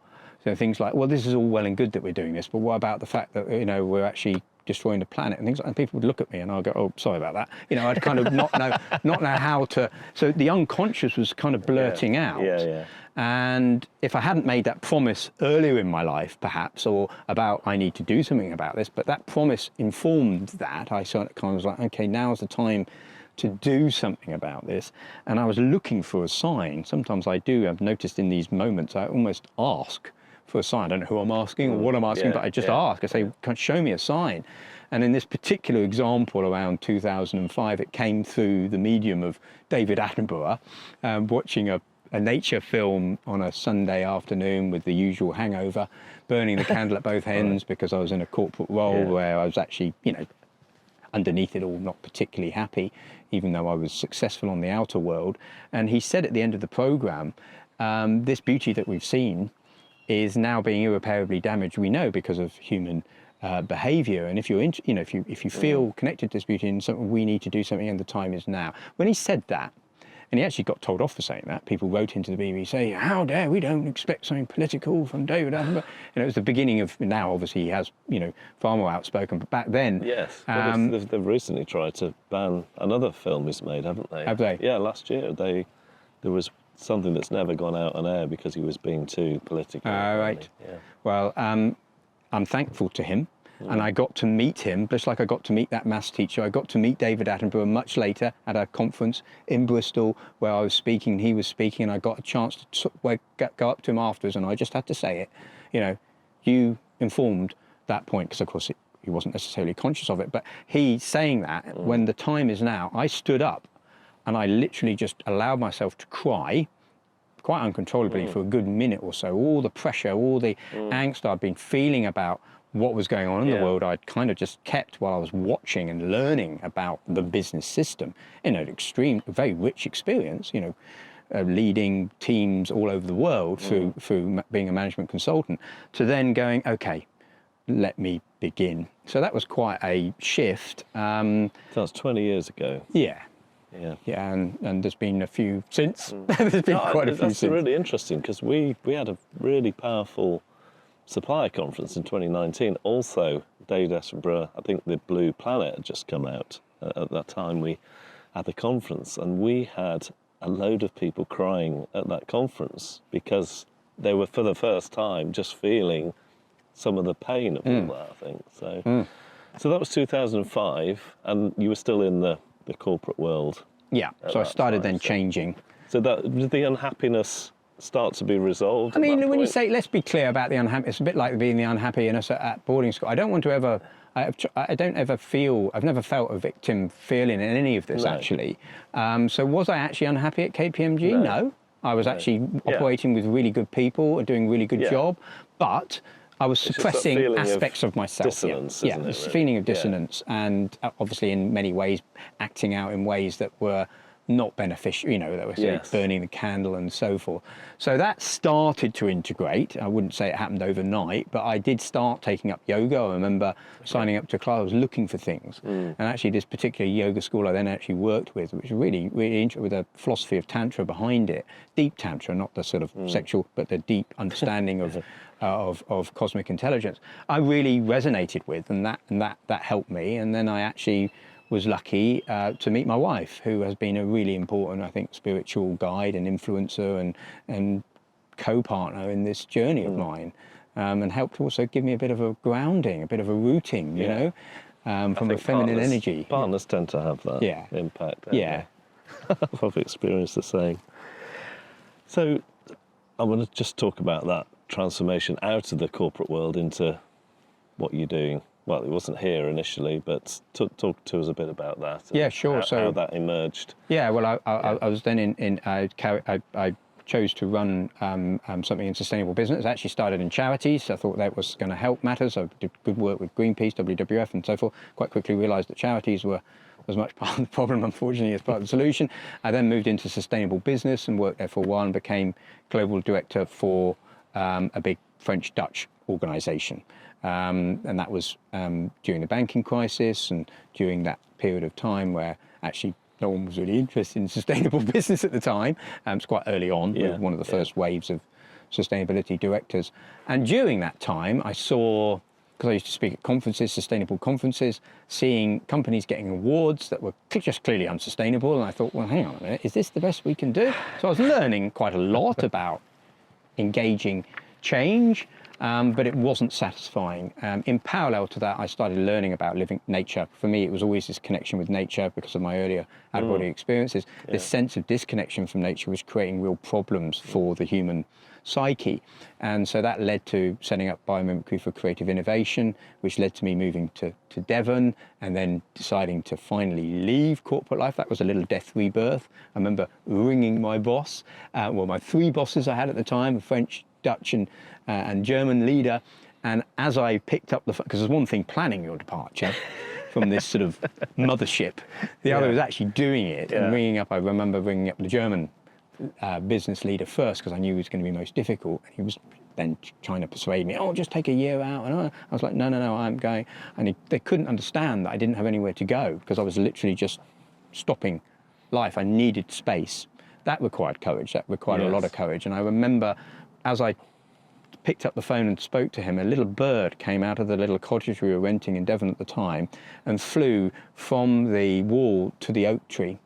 So things like, well, this is all well and good that we're doing this, but what about the fact that, we're actually destroying the planet and things like that? And people would look at me and I'll go, oh, sorry about that. I'd kind of not know how to. So the unconscious was kind of blurting out. And if I hadn't made that promise earlier in my life, perhaps, or about I need to do something about this, but that promise informed that, I sort of kind of was like, okay, now's the time to do something about this. And I was looking for a sign. Sometimes I do. I've noticed in these moments, I almost ask for a sign. I don't know who I'm asking or what I'm asking, but I just ask. I say, show me a sign. And in this particular example around 2005, it came through the medium of David Attenborough, watching a nature film on a Sunday afternoon with the usual hangover, burning the candle at both ends because I was in a corporate role where I was actually, underneath it all, not particularly happy, even though I was successful on the outer world. And he said at the end of the program, this beauty that we've seen is now being irreparably damaged, we know, because of human behavior. And if you're if you feel connected to this beauty and something, we need to do something, and the time is now. When he said that, And he actually got told off for saying that. People wrote into the BBC, how dare, we don't expect something political from David Attenborough. It was the beginning of, now obviously he has, far more outspoken, but back then... Yes, they've recently tried to ban another film he's made, haven't they? Have they? Yeah, last year there was something that's never gone out on air because he was being too political. Right. Yeah. Well, I'm thankful to him. And I got to meet him, just like I got to meet that maths teacher. I got to meet David Attenborough much later at a conference in Bristol where I was speaking, he was speaking, and I got a chance to go up to him afterwards, and I just had to say it. You informed that point, because of course he wasn't necessarily conscious of it, but he saying that, when the time is now, I stood up and I literally just allowed myself to cry quite uncontrollably for a good minute or so. All the pressure, all the angst I'd been feeling about what was going on in the world, I'd kind of just kept while I was watching and learning about the business system in an very rich experience, leading teams all over the world through being a management consultant, to then going, okay, let me begin. So that was quite a shift. So that's 20 years ago. Yeah. Yeah, and there's been a few since. There's been quite a few that's since. really interesting, because we had a really powerful supplier conference in 2019. Also, David Attenborough, I think the Blue Planet had just come out at that time we had the conference, and we had a load of people crying at that conference because they were, for the first time, just feeling some of the pain of all that, I think. So that was 2005, and you were still in the corporate world. Yeah, so I started then changing. So did the unhappiness start to be resolved? I mean, when you say, let's be clear about the unhappy, it's a bit like being the unhappiness at boarding school. I don't want to ever, I don't ever feel, I've never felt a victim feeling in any of this, actually. So was I actually unhappy at KPMG? No. I was actually operating with really good people and doing a really good job, but I was suppressing aspects of myself. Dissonance, yeah, isn't it, this really? feeling of dissonance, and obviously in many ways acting out in ways that were not beneficial, that were sort of burning the candle and so forth. So that started to integrate. I wouldn't say it happened overnight, but I did start taking up yoga. I remember signing up to a class. I was looking for things. And actually this particular yoga school I then actually worked with, which was really, really interesting, with a philosophy of Tantra behind it. Deep Tantra, not the sort of sexual, but the deep understanding of cosmic intelligence, I really resonated with, and that helped me. And then I actually was lucky to meet my wife, who has been a really important, I think, spiritual guide and influencer and co-partner in this journey of mine, and helped also give me a bit of a grounding, a bit of a rooting, from a feminine energy. Partners tend to have that impact. Yeah. I've experienced the same. So I want to just talk about that transformation out of the corporate world into what you're doing. Well, it wasn't here initially, but talk to us a bit about that. Yeah, sure. How that emerged. Yeah, well, I was then I chose to run something in sustainable business. I actually started in charities. I thought that was going to help matters. I did good work with Greenpeace, WWF, and so forth. Quite quickly realised that charities were as much part of the problem, unfortunately, as part of the solution. I then moved into sustainable business and worked there for a while and became global director for a big French-Dutch organisation. And that was during the banking crisis and during that period of time where actually no one was really interested in sustainable business at the time. It's quite early on, with one of the first waves of sustainability directors. And during that time, I saw, because I used to speak at conferences, sustainable conferences, seeing companies getting awards that were just clearly unsustainable. And I thought, well, hang on a minute, is this the best we can do? So I was learning quite a lot about engaging change, but it wasn't satisfying. In parallel to that, I started learning about living nature. For me, it was always this connection with nature because of my earlier out-of-body experiences. This sense of disconnection from nature was creating real problems for the human psyche. And so that led to setting up Biomimicry for Creative Innovation, which led to me moving to Devon and then deciding to finally leave corporate life. That was a little death rebirth. I remember ringing my boss, my three bosses I had at the time, a French, Dutch and German leader, and as I picked up because there's one thing planning your departure from this sort of mothership, the other was actually doing it and I remember ringing up the German business leader first because I knew it was going to be most difficult, and he was then trying to persuade me, just take a year out, and I was like, no, I'm going, and they couldn't understand that I didn't have anywhere to go because I was literally just stopping life. I needed space. That required courage. That required a lot of courage. And I remember as I picked up the phone and spoke to him, a little bird came out of the little cottage we were renting in Devon at the time and flew from the wall to the oak tree.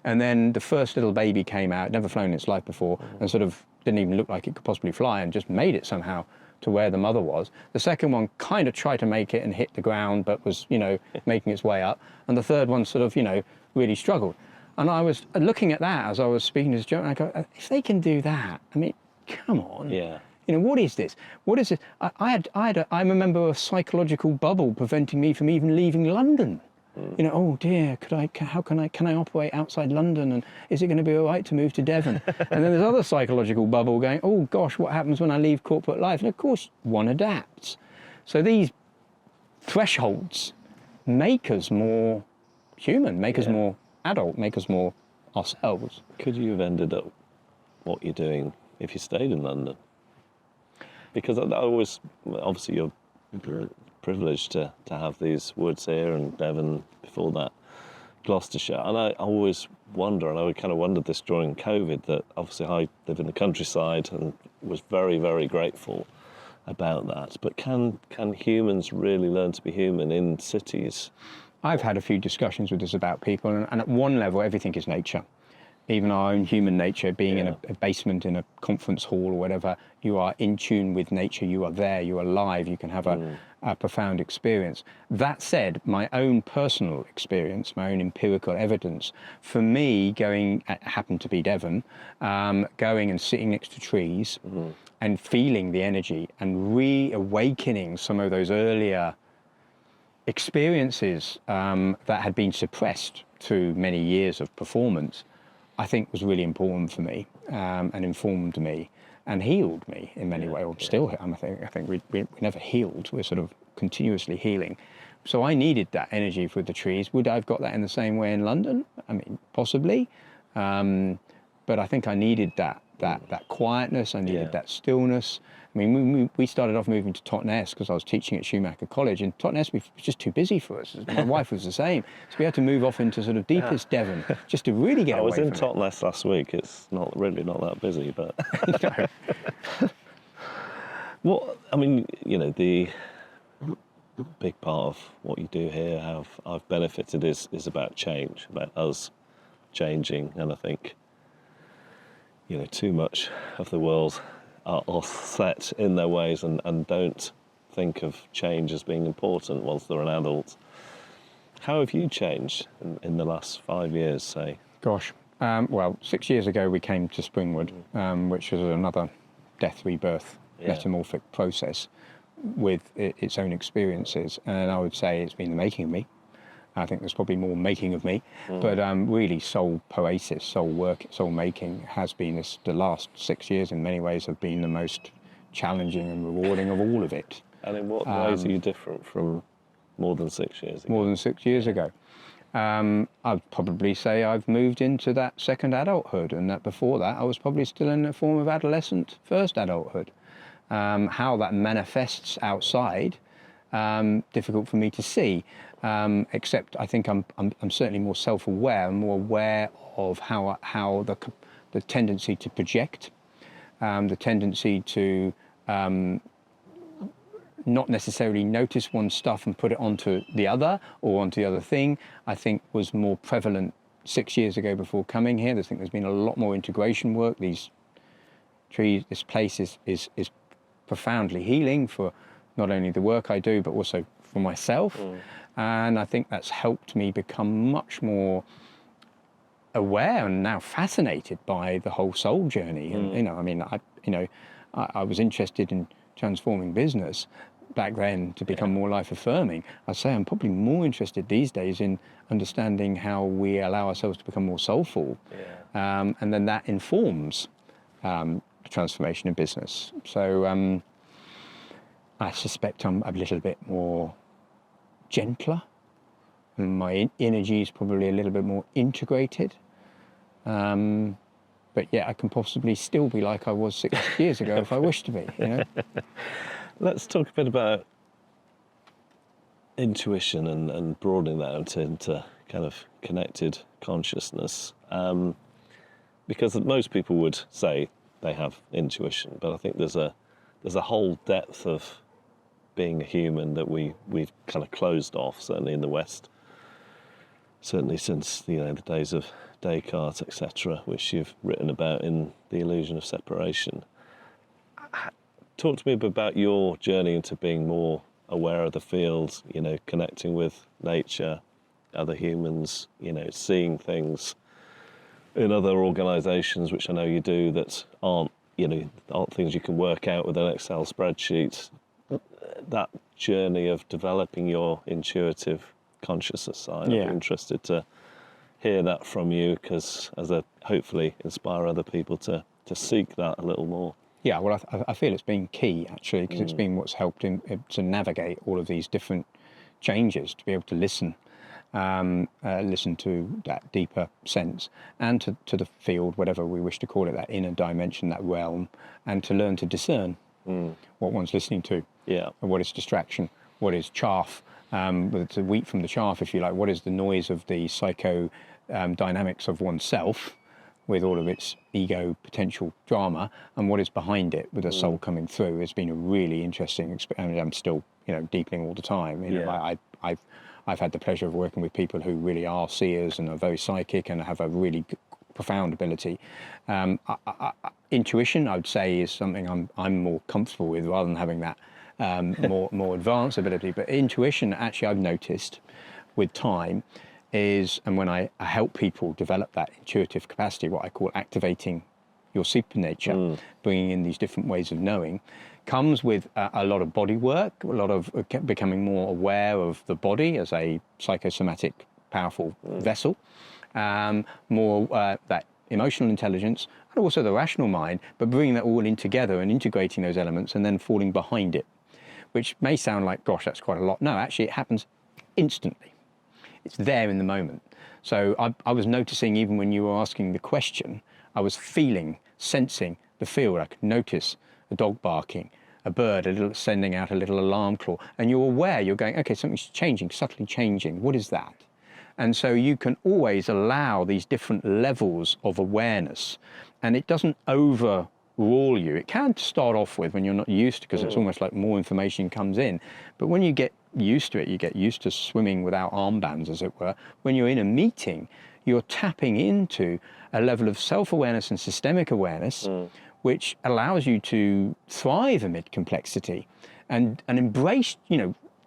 And then the first little baby came out, never flown in its life before, and sort of didn't even look like it could possibly fly, and just made it somehow to where the mother was. The second one kind of tried to make it and hit the ground, but was, making its way up. And the third one sort of, really struggled. And I was looking at that as I was speaking to this gentleman, I go, if they can do that, I mean, come on. Yeah. What is this? What is it? I remember a psychological bubble preventing me from even leaving London. Oh dear, can I operate outside London, and is it going to be all right to move to Devon? And then there's other psychological bubble going, oh gosh, what happens when I leave corporate life? And of course, one adapts. So these thresholds make us more human, make us more adult, make us more ourselves. Could you have ended up what you're doing if you stayed in London? Because I always, obviously you're privileged to have these woods here, and Devon, before that Gloucestershire, and I always wonder, and I kind of wondered this during COVID, that obviously I live in the countryside and was very, very grateful about that, but can humans really learn to be human in cities? I've had a few discussions with this about people, and at one level everything is nature. Even our own human nature, being in a basement in a conference hall or whatever, you are in tune with nature, you are there, you are alive, you can have a profound experience. That said, my own personal experience, my own empirical evidence, for me, happened to be Devon, going and sitting next to trees and feeling the energy and reawakening some of those earlier experiences that had been suppressed through many years of performance, I think was really important for me, and informed me and healed me in many ways. Or still, I think we never healed. We're sort of continuously healing. So I needed that energy with the trees. Would I have got that in the same way in London? I mean, possibly. But I think I needed that quietness. I needed that stillness. I mean, we started off moving to Totnes because I was teaching at Schumacher College, and Totnes was just too busy for us. My wife was the same. So we had to move off into sort of deepest Devon just to really get away from it. I was in Totnes last week. It's not that busy, but... Well, I mean, the big part of what you do here, how I've benefited, is about change, about us changing, and I think, too much of the world are set in their ways and don't think of change as being important once they're an adult. How have you changed in the last 5 years, say? Gosh, well, 6 years ago we came to Springwood, which was another death, rebirth, metamorphic process with its own experiences. And I would say it's been the making of me. I think there's probably more making of me, but really soul poesis, soul work, soul making has been the last 6 years in many ways have been the most challenging and rewarding of all of it. And in what ways are you different from more than 6 years ago? More than 6 years ago. I'd probably say I've moved into that second adulthood, and that before that I was probably still in a form of adolescent first adulthood. How that manifests outside, difficult for me to see. Except I think I'm certainly more self-aware and more aware of how the tendency to project, the tendency to not necessarily notice one stuff and put it onto the other or onto the other thing, I think was more prevalent 6 years ago before coming here. I think there's been a lot more integration work. These trees, this place is profoundly healing for not only the work I do, but also for myself. And I think that's helped me become much more aware and now fascinated by the whole soul journey. And, I was interested in transforming business back then to become more life affirming. I'd say I'm probably more interested these days in understanding how we allow ourselves to become more soulful. And then that informs the transformation in business. So I suspect I'm a little bit more gentler, and my energy is probably a little bit more integrated. But yeah, I can possibly still be like I was 6 years ago if I wish to be, Let's talk a bit about intuition and broadening that out into kind of connected consciousness. Because most people would say they have intuition, but I think there's a whole depth of being a human that we've kind of closed off, certainly in the West, certainly since the days of Descartes, etc., which you've written about in The Illusion of Separation. Talk to me a bit about your journey into being more aware of the field, connecting with nature, other humans, seeing things in other organisations, which I know you do, that aren't things you can work out with an Excel spreadsheet. That journey of developing your intuitive consciousness side. Yeah. I'm interested to hear that from you, because as I hopefully inspire other people to seek that a little more. Yeah, well, I feel it's been key, actually, because it's been what's helped him to navigate all of these different changes, to be able to listen to that deeper sense, and to the field, whatever we wish to call it, that inner dimension, that realm, and to learn to discern what one's listening to, and what is distraction, what is chaff, the wheat from the chaff, if you like, what is the noise of the psycho dynamics of oneself, with all of its ego potential drama, and what is behind it with the soul coming through. It's been a really interesting experience. I'm still, deepening all the time. I've had the pleasure of working with people who really are seers and are very psychic and have a really profound ability. Intuition, I would say, is something I'm more comfortable with, rather than having that more advanced ability. But intuition, actually, I've noticed with time, and when I help people develop that intuitive capacity, what I call activating your supernature, bringing in these different ways of knowing, comes with a lot of body work, a lot of becoming more aware of the body as a psychosomatic, powerful vessel, more that emotional intelligence, and also the rational mind, but bringing that all in together and integrating those elements and then falling behind it, which may sound like, gosh, that's quite a lot. No, actually, it happens instantly. It's there in the moment. So I was noticing, even when you were asking the question, I was feeling, sensing the field. I could notice a dog barking, a bird sending out a little alarm call, and you're aware, you're going, okay, something's changing, subtly changing. What is that? And so you can always allow these different levels of awareness, and it doesn't overrule you. It can start off with, when you're not used to, because it's almost like more information comes in. But when you get used to it, you get used to swimming without armbands, as it were. When you're in a meeting, you're tapping into a level of self-awareness and systemic awareness, which allows you to thrive amid complexity and embrace,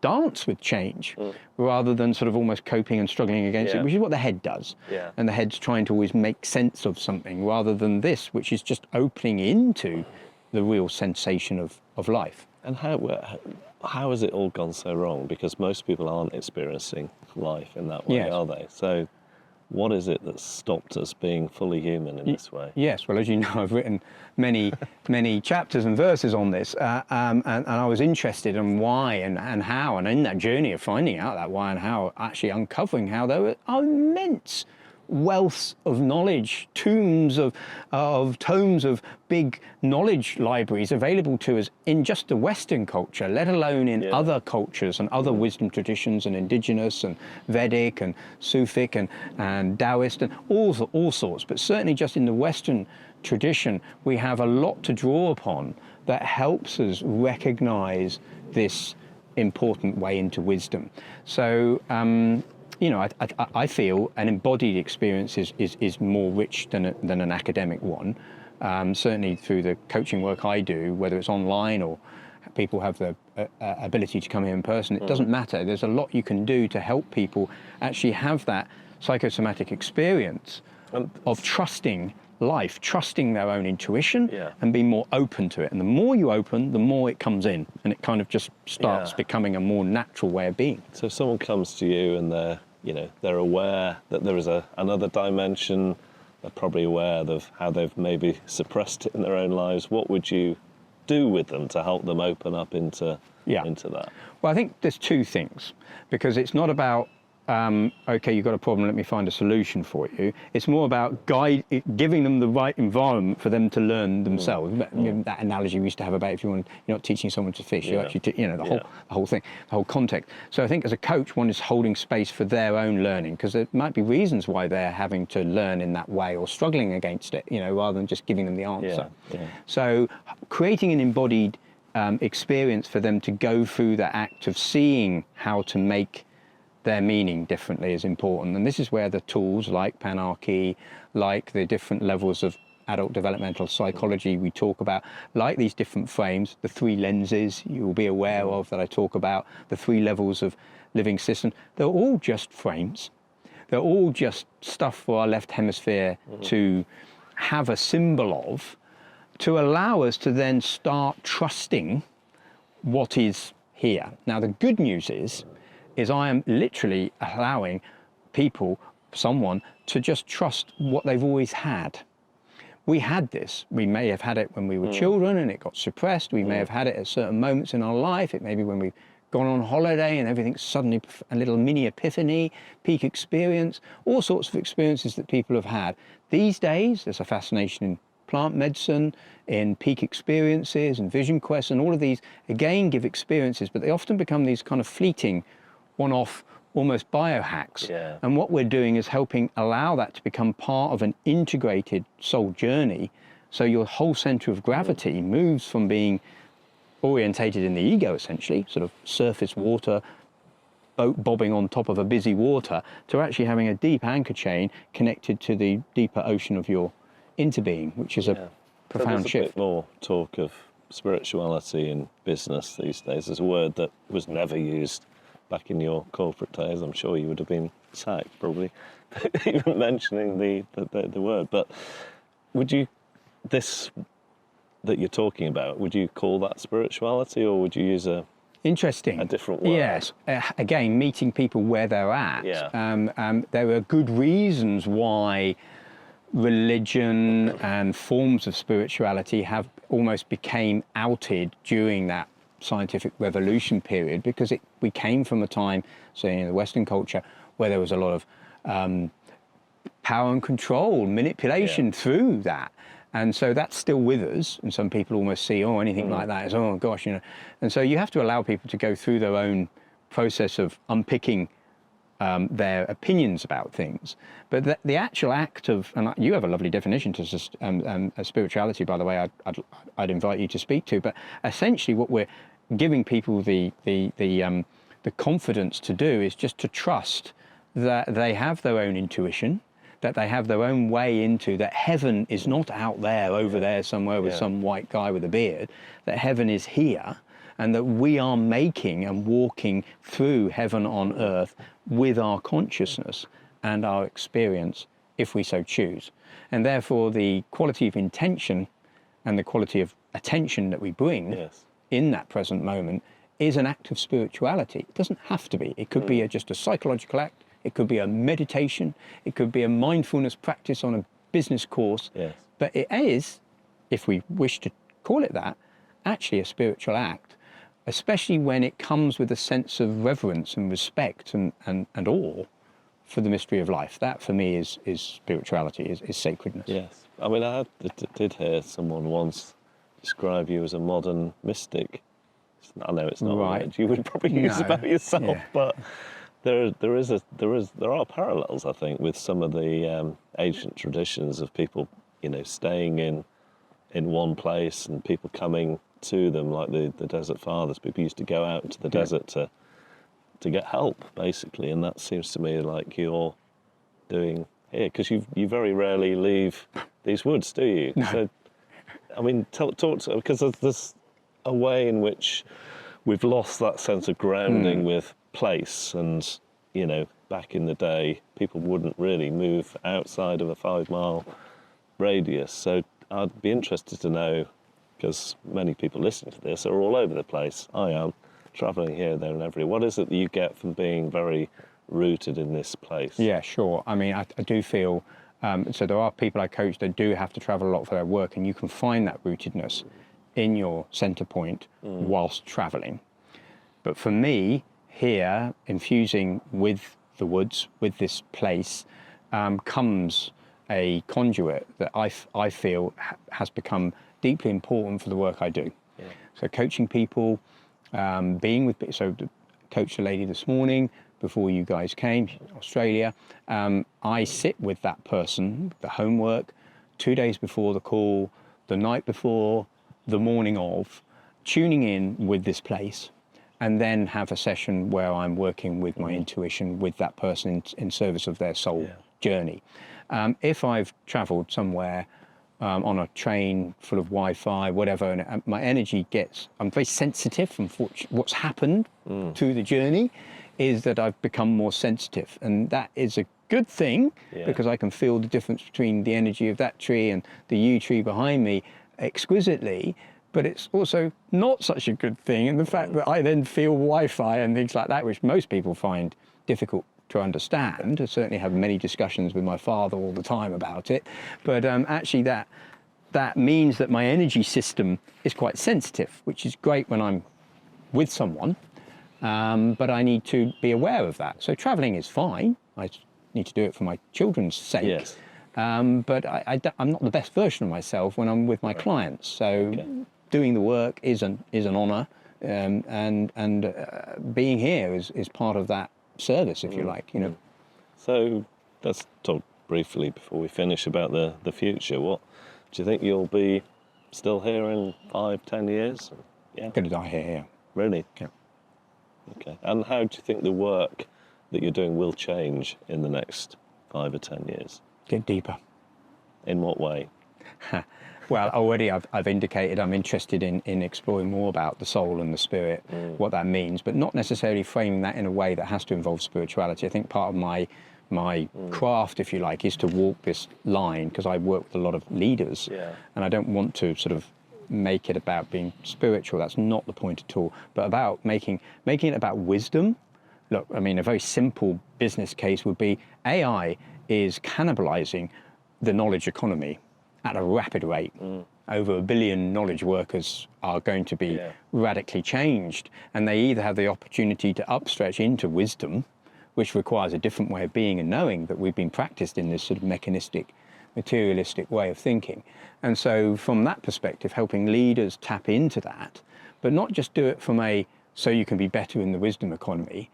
dance with change, rather than sort of almost coping and struggling against it, which is what the head does. And the head's trying to always make sense of something, rather than this, which is just opening into the real sensation of life. And how has it all gone so wrong? Because most people aren't experiencing life in that way, are they? So what is it that's stopped us being fully human in this way? Yes, well, as you know, I've written many chapters and verses on this, and I was interested in why and how, and in that journey of finding out that why and how, actually uncovering how there are immense wealths of knowledge, tomes of big knowledge libraries available to us in just the Western culture, let alone in other cultures and other wisdom traditions, and indigenous and Vedic and Sufic and Taoist and all sorts. But certainly just in the Western tradition, we have a lot to draw upon that helps us recognize this important way into wisdom. So I feel an embodied experience is more rich than an academic one. Certainly through the coaching work I do, whether it's online or people have the ability to come here in person, it doesn't matter. There's a lot you can do to help people actually have that psychosomatic experience of trusting life, trusting their own intuition, and being more open to it. And the more you open, the more it comes in, and it kind of just starts becoming a more natural way of being. So if someone comes to you and they're aware that there is another dimension, they're probably aware of how they've maybe suppressed it in their own lives, what would you do with them to help them open up into that? Well, I think there's two things, because it's not about okay, you've got a problem, let me find a solution for you. It's more about giving them the right environment for them to learn themselves. You know, that analogy we used to have about if you're not teaching someone to fish, you actually, the whole thing, the whole context. So I think as a coach, one is holding space for their own learning, because there might be reasons why they're having to learn in that way or struggling against it, rather than just giving them the answer. So creating an embodied experience for them to go through the act of seeing how to make their meaning differently is important. And this is where the tools like panarchy, like the different levels of adult developmental psychology we talk about, like these different frames, the 3 lenses you'll be aware of that I talk about, the 3 levels of living system, they're all just frames. They're all just stuff for our left hemisphere to have a symbol of, to allow us to then start trusting what is here. Now, the good news is I am literally allowing someone to just trust what they've always had. We had this. We may have had it when we were children and it got suppressed. We may have had it at certain moments in our life. It may be when we've gone on holiday and everything's suddenly a little mini epiphany, peak experience, all sorts of experiences that people have had. These days, there's a fascination in plant medicine, in peak experiences and vision quests, and all of these, again, give experiences, but they often become these kind of fleeting, one-off, almost biohacks. And what we're doing is helping allow that to become part of an integrated soul journey. So your whole center of gravity moves from being orientated in the ego, essentially, sort of surface water, boat bobbing on top of a busy water, to actually having a deep anchor chain connected to the deeper ocean of your interbeing, which is a profound shift. shift. A bit more talk of spirituality in business these days. There's a word that was never used back in your corporate days. I'm sure you would have been sacked, probably, even mentioning the word. But would you, this that you're talking about, would you call that spirituality, or would you use a different word? Yes. Again, meeting people where they're at. There are good reasons why religion and forms of spirituality have almost became outed during that scientific revolution period, because we came from a time, say in the Western culture, where there was a lot of power and control, manipulation through that. And so that's still with us, and some people almost see, anything like that is, oh gosh, And so you have to allow people to go through their own process of unpicking their opinions about things. But the actual act of, and you have a lovely definition to spirituality, by the way, I'd invite you to speak to, but essentially what we're giving people the confidence to do is just to trust that they have their own intuition, that they have their own way into, that heaven is not out there, over there somewhere with some white guy with a beard, that heaven is here, and that we are making and walking through heaven on earth with our consciousness and our experience, if we so choose. And therefore the quality of intention and the quality of attention that we bring in that present moment is an act of spirituality. It doesn't have to be. It could be just a psychological act. It could be a meditation. It could be a mindfulness practice on a business course. But it is, if we wish to call it that, actually a spiritual act, especially when it comes with a sense of reverence and respect and awe for the mystery of life. That, for me, is spirituality, is sacredness. Yes. I mean, I did hear someone once describe you as a modern mystic. I know it's not a word you would probably use about yourself, but there are parallels, I think, with some of the ancient traditions of people, staying in one place and people coming to them, like the Desert Fathers. People used to go out to the desert to get help, basically, and that seems to me like you're doing here, because you very rarely leave these woods, do you? No. So, I mean, talk to, because there's a way in which we've lost that sense of grounding with place, and back in the day people wouldn't really move outside of a 5-mile radius. So I'd be interested to know, because many people listening to this are all over the place. I am travelling here, there and everywhere. What is it that you get from being very rooted in this place? Yeah, sure. I mean, I do feel, so there are people I coach that do have to travel a lot for their work, and you can find that rootedness in your centre point whilst travelling. But for me, here, infusing with the woods, with this place, comes a conduit that I feel has become deeply important for the work I do. Yeah. So coaching people, being with, so coached a lady this morning before you guys came, Australia. I sit with that person, the homework, 2 days before the call, the night before, the morning of, tuning in with this place, and then have a session where I'm working with my intuition with that person in service of their soul journey. If I've traveled somewhere on a train full of Wi-Fi, whatever, and my energy I'm very sensitive from what's happened to the journey, is that I've become more sensitive. And that is a good thing, because I can feel the difference between the energy of that tree and the yew tree behind me exquisitely. But it's also not such a good thing in the fact that I then feel Wi-Fi and things like that, which most people find difficult to understand. I certainly have many discussions with my father all the time about it. But actually that means that my energy system is quite sensitive, which is great when I'm with someone. But I need to be aware of that. So traveling is fine. I need to do it for my children's sake. Yes. But I'm not the best version of myself when I'm with my clients. So doing the work is an honour, and being here is part of that service, if you like. You know. So let's talk briefly before we finish about the future. What do you think you'll be still here in 5-10 years? Yeah. Going to die here. Yeah. Really? Yeah. Okay. And how do you think the work that you're doing will change in the next 5 or 10 years? Get deeper. In what way? Well, already I've indicated I'm interested in exploring more about the soul and the spirit, what that means, but not necessarily framing that in a way that has to involve spirituality. I think part of my craft, if you like, is to walk this line, because I work with a lot of leaders, and I don't want to sort of make it about being spiritual. That's not the point at all, but about making it about wisdom. Look, I mean, a very simple business case would be AI is cannibalizing the knowledge economy at a rapid rate. Over 1 billion knowledge workers are going to be radically changed, and they either have the opportunity to upstretch into wisdom, which requires a different way of being and knowing that we've been practiced in this sort of mechanistic, materialistic way of thinking. And so from that perspective, helping leaders tap into that, but not just do it from so you can be better in the wisdom economy,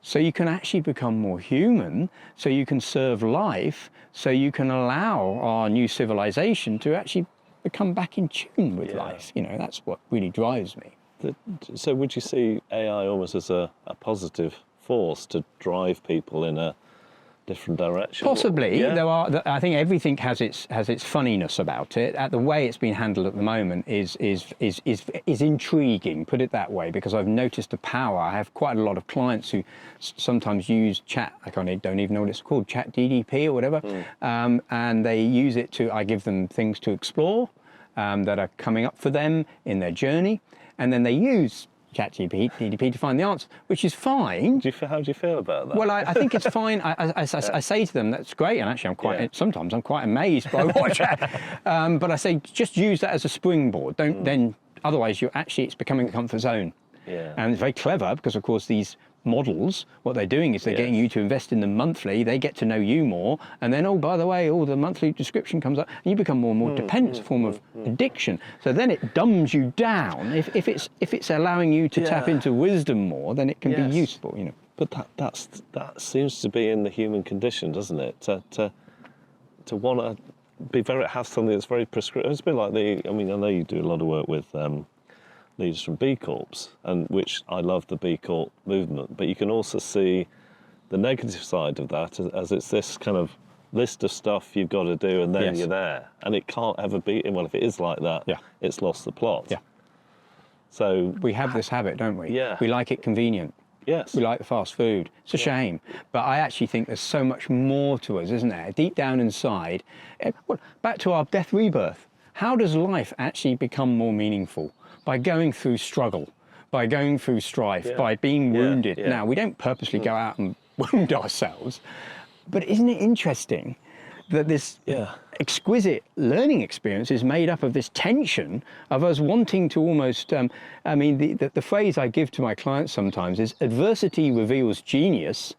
so you can actually become more human, so you can serve life, so you can allow our new civilization to actually become back in tune with life. You know, that's what really drives me. So would you see AI almost as a positive force to drive people in a different direction? Possibly. There are. I think everything has its funniness about it. The way it's been handled at the moment is intriguing. Put it that way, because I've noticed the power. I have quite a lot of clients who sometimes use chat. Don't even know what it's called, chat DDP or whatever, and they use it to. I give them things to explore that are coming up for them in their journey, and then they use ChatGPT to find the answer, which is fine. How do you feel about that? Well, I think it's fine. I say to them, that's great, and actually sometimes I'm quite amazed by what but I say, just use that as a springboard. Don't then, otherwise it's becoming a comfort zone. And it's very clever, because of course these models, what they're doing is they're getting you to invest in them monthly. They get to know you more, and then, oh, by the way, the monthly subscription comes up, and you become more and more dependent. It's a form of addiction. So then it dumbs you down. If it's allowing you to tap into wisdom more, then it can be useful, you know. But that seems to be in the human condition, doesn't it? To want to be have something that's very prescriptive. It's a bit like I know you do a lot of work with leaders from B Corps, and which I love the B Corp movement, but you can also see the negative side of that as it's this kind of list of stuff you've got to do, and then you're there, and it can't ever be. Well, if it is like that, it's lost the plot. So we have this habit, don't we? We like it convenient. Yes. We like the fast food. It's a shame. But I actually think there's so much more to us, isn't there? Deep down inside. Well, back to our death rebirth. How does life actually become more meaningful? By going through struggle, by going through strife, by being wounded. Now, we don't purposely go out and wound ourselves, but isn't it interesting that this exquisite learning experience is made up of this tension of us wanting to almost, the phrase I give to my clients sometimes is adversity reveals genius,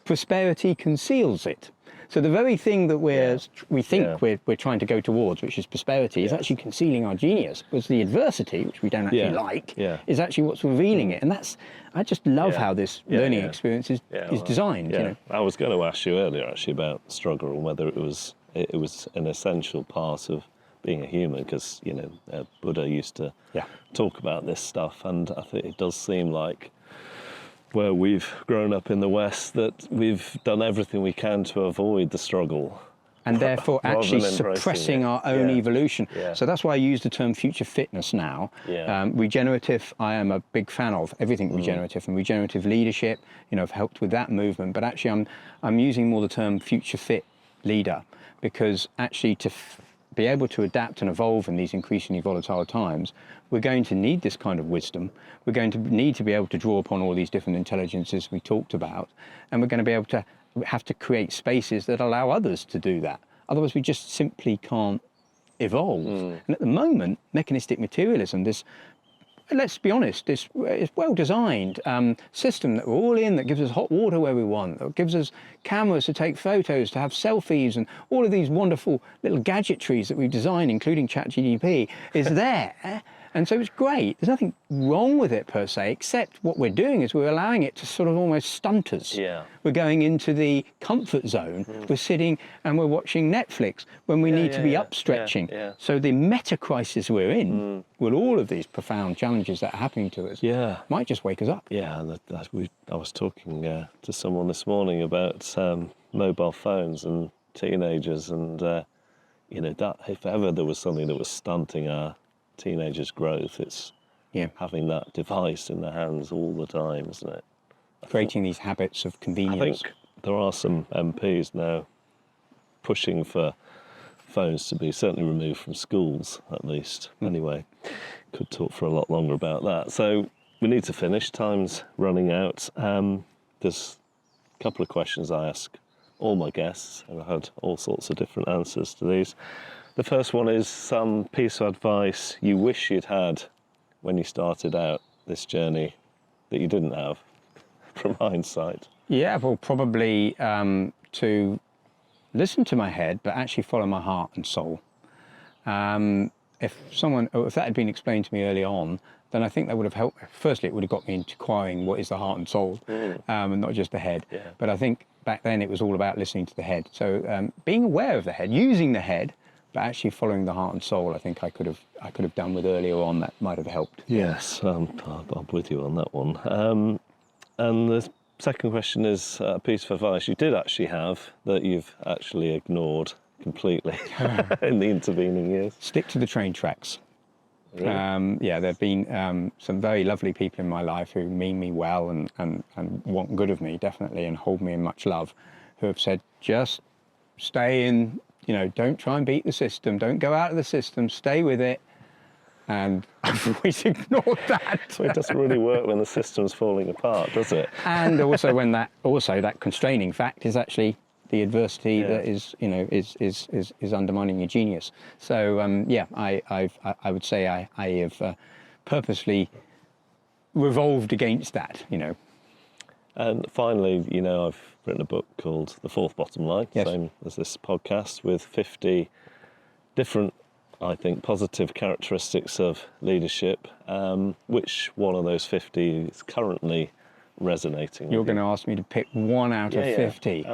prosperity conceals it. So the very thing that we think we're trying to go towards, which is prosperity, is actually concealing our genius, because the adversity, which we don't actually like, is actually what's revealing it. And I just love how this learning experience is designed. You know? I was going to ask you earlier actually about struggle and whether it was an essential part of being a human, because Buddha used to talk about this stuff, and I think it does seem like, where we've grown up in the West, that we've done everything we can to avoid the struggle. And therefore actually suppressing our own evolution. So that's why I use the term future fitness now. Regenerative, I am a big fan of everything regenerative, and regenerative leadership, I've helped with that movement, but actually I'm using more the term future fit leader, because actually to be able to adapt and evolve in these increasingly volatile times, we're going to need this kind of wisdom. We're going to need to be able to draw upon all these different intelligences we talked about, and we're going to be able to have to create spaces that allow others to do that. Otherwise, we just simply can't evolve. And at the moment, mechanistic materialism, this, let's be honest, this well-designed system that we're all in, that gives us hot water where we want, that gives us cameras to take photos, to have selfies, and all of these wonderful little gadgetries that we've designed, including ChatGPT, is there. And so it's great. There's nothing wrong with it per se, except what we're doing is we're allowing it to sort of almost stunt us. We're going into the comfort zone. We're sitting and we're watching Netflix when we need to be upstretching. So the meta crisis we're in, with all of these profound challenges that are happening to us, might just wake us up. I was talking to someone this morning about mobile phones and teenagers, and that if ever there was something that was stunting our teenagers' growth, it's having that device in their hands all the time, isn't it? Creating these habits of convenience. I think there are some MPs now pushing for phones to be certainly removed from schools, at least. Anyway, could talk for a lot longer about that. So we need to finish. Time's running out. There's a couple of questions I ask all my guests, and I've had all sorts of different answers to these. The first one is some piece of advice you wish you'd had when you started out this journey that you didn't have, from hindsight. Yeah, well, probably to listen to my head, but actually follow my heart and soul. If that had been explained to me early on, then I think that would have helped. Firstly, it would have got me inquiring what is the heart and soul, and not just the head. But I think back then it was all about listening to the head. So being aware of the head, using the head, but actually following the heart and soul, I think I could have done with earlier on. That might have helped. Yes, I'm with you on that one. And the second question is a piece of advice you did actually have that you've actually ignored completely in the intervening years. Stick to the train tracks. Really? There have been some very lovely people in my life who mean me well and want good of me, definitely, and hold me in much love, who have said, just stay in, don't try and beat the system, don't go out of the system, stay with it. And I've always ignored that. So it doesn't really work when the system's falling apart, does it? And also when that constraining fact is actually the adversity that is undermining your genius. So I would say I have purposely revolved against that. And finally, I've written a book called The Fourth Bottom Line, same as this podcast, with 50 different, I think, positive characteristics of leadership. Which one of those 50 is currently resonating? You're going to ask me to pick one out of 50.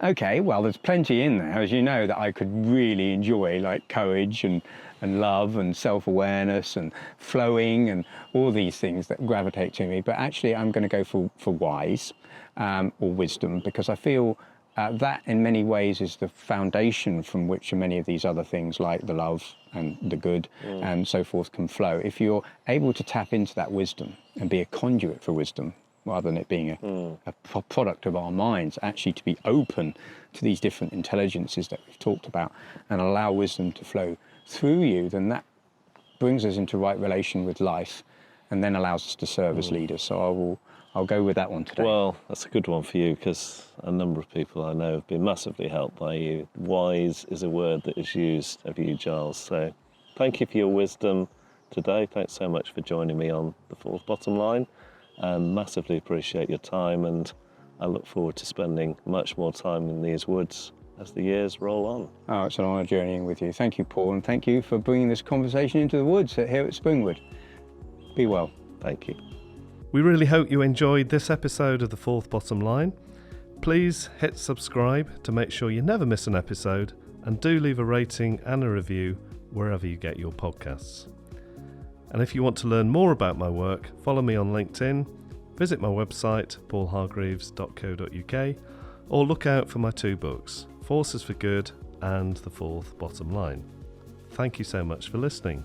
Okay, well, there's plenty in there, as you know, that I could really enjoy, like courage and love and self-awareness and flowing and all these things that gravitate to me. But actually, I'm going to go for wise or wisdom, because I feel that in many ways is the foundation from which many of these other things like the love and the good and so forth can flow. If you're able to tap into that wisdom and be a conduit for wisdom, rather than it being a product of our minds, actually to be open to these different intelligences that we've talked about and allow wisdom to flow through you, then that brings us into right relation with life and then allows us to serve as leaders. So I'll go with that one today. Well, that's a good one for you because a number of people I know have been massively helped by you. Wise is a word that is used of you, Giles. So thank you for your wisdom today. Thanks so much for joining me on The Fourth Bottom Line. Massively appreciate your time, and I look forward to spending much more time in these woods as the years roll on. Oh, it's an honour journeying with you. Thank you, Paul, and thank you for bringing this conversation into the woods here at Springwood. Be well. Thank you. We really hope you enjoyed this episode of The Fourth Bottom Line. Please hit subscribe to make sure you never miss an episode, and do leave a rating and a review wherever you get your podcasts. And if you want to learn more about my work, follow me on LinkedIn, visit my website paulhargreaves.co.uk, or look out for my 2 books, Forces for Good and The Fourth Bottom Line. Thank you so much for listening.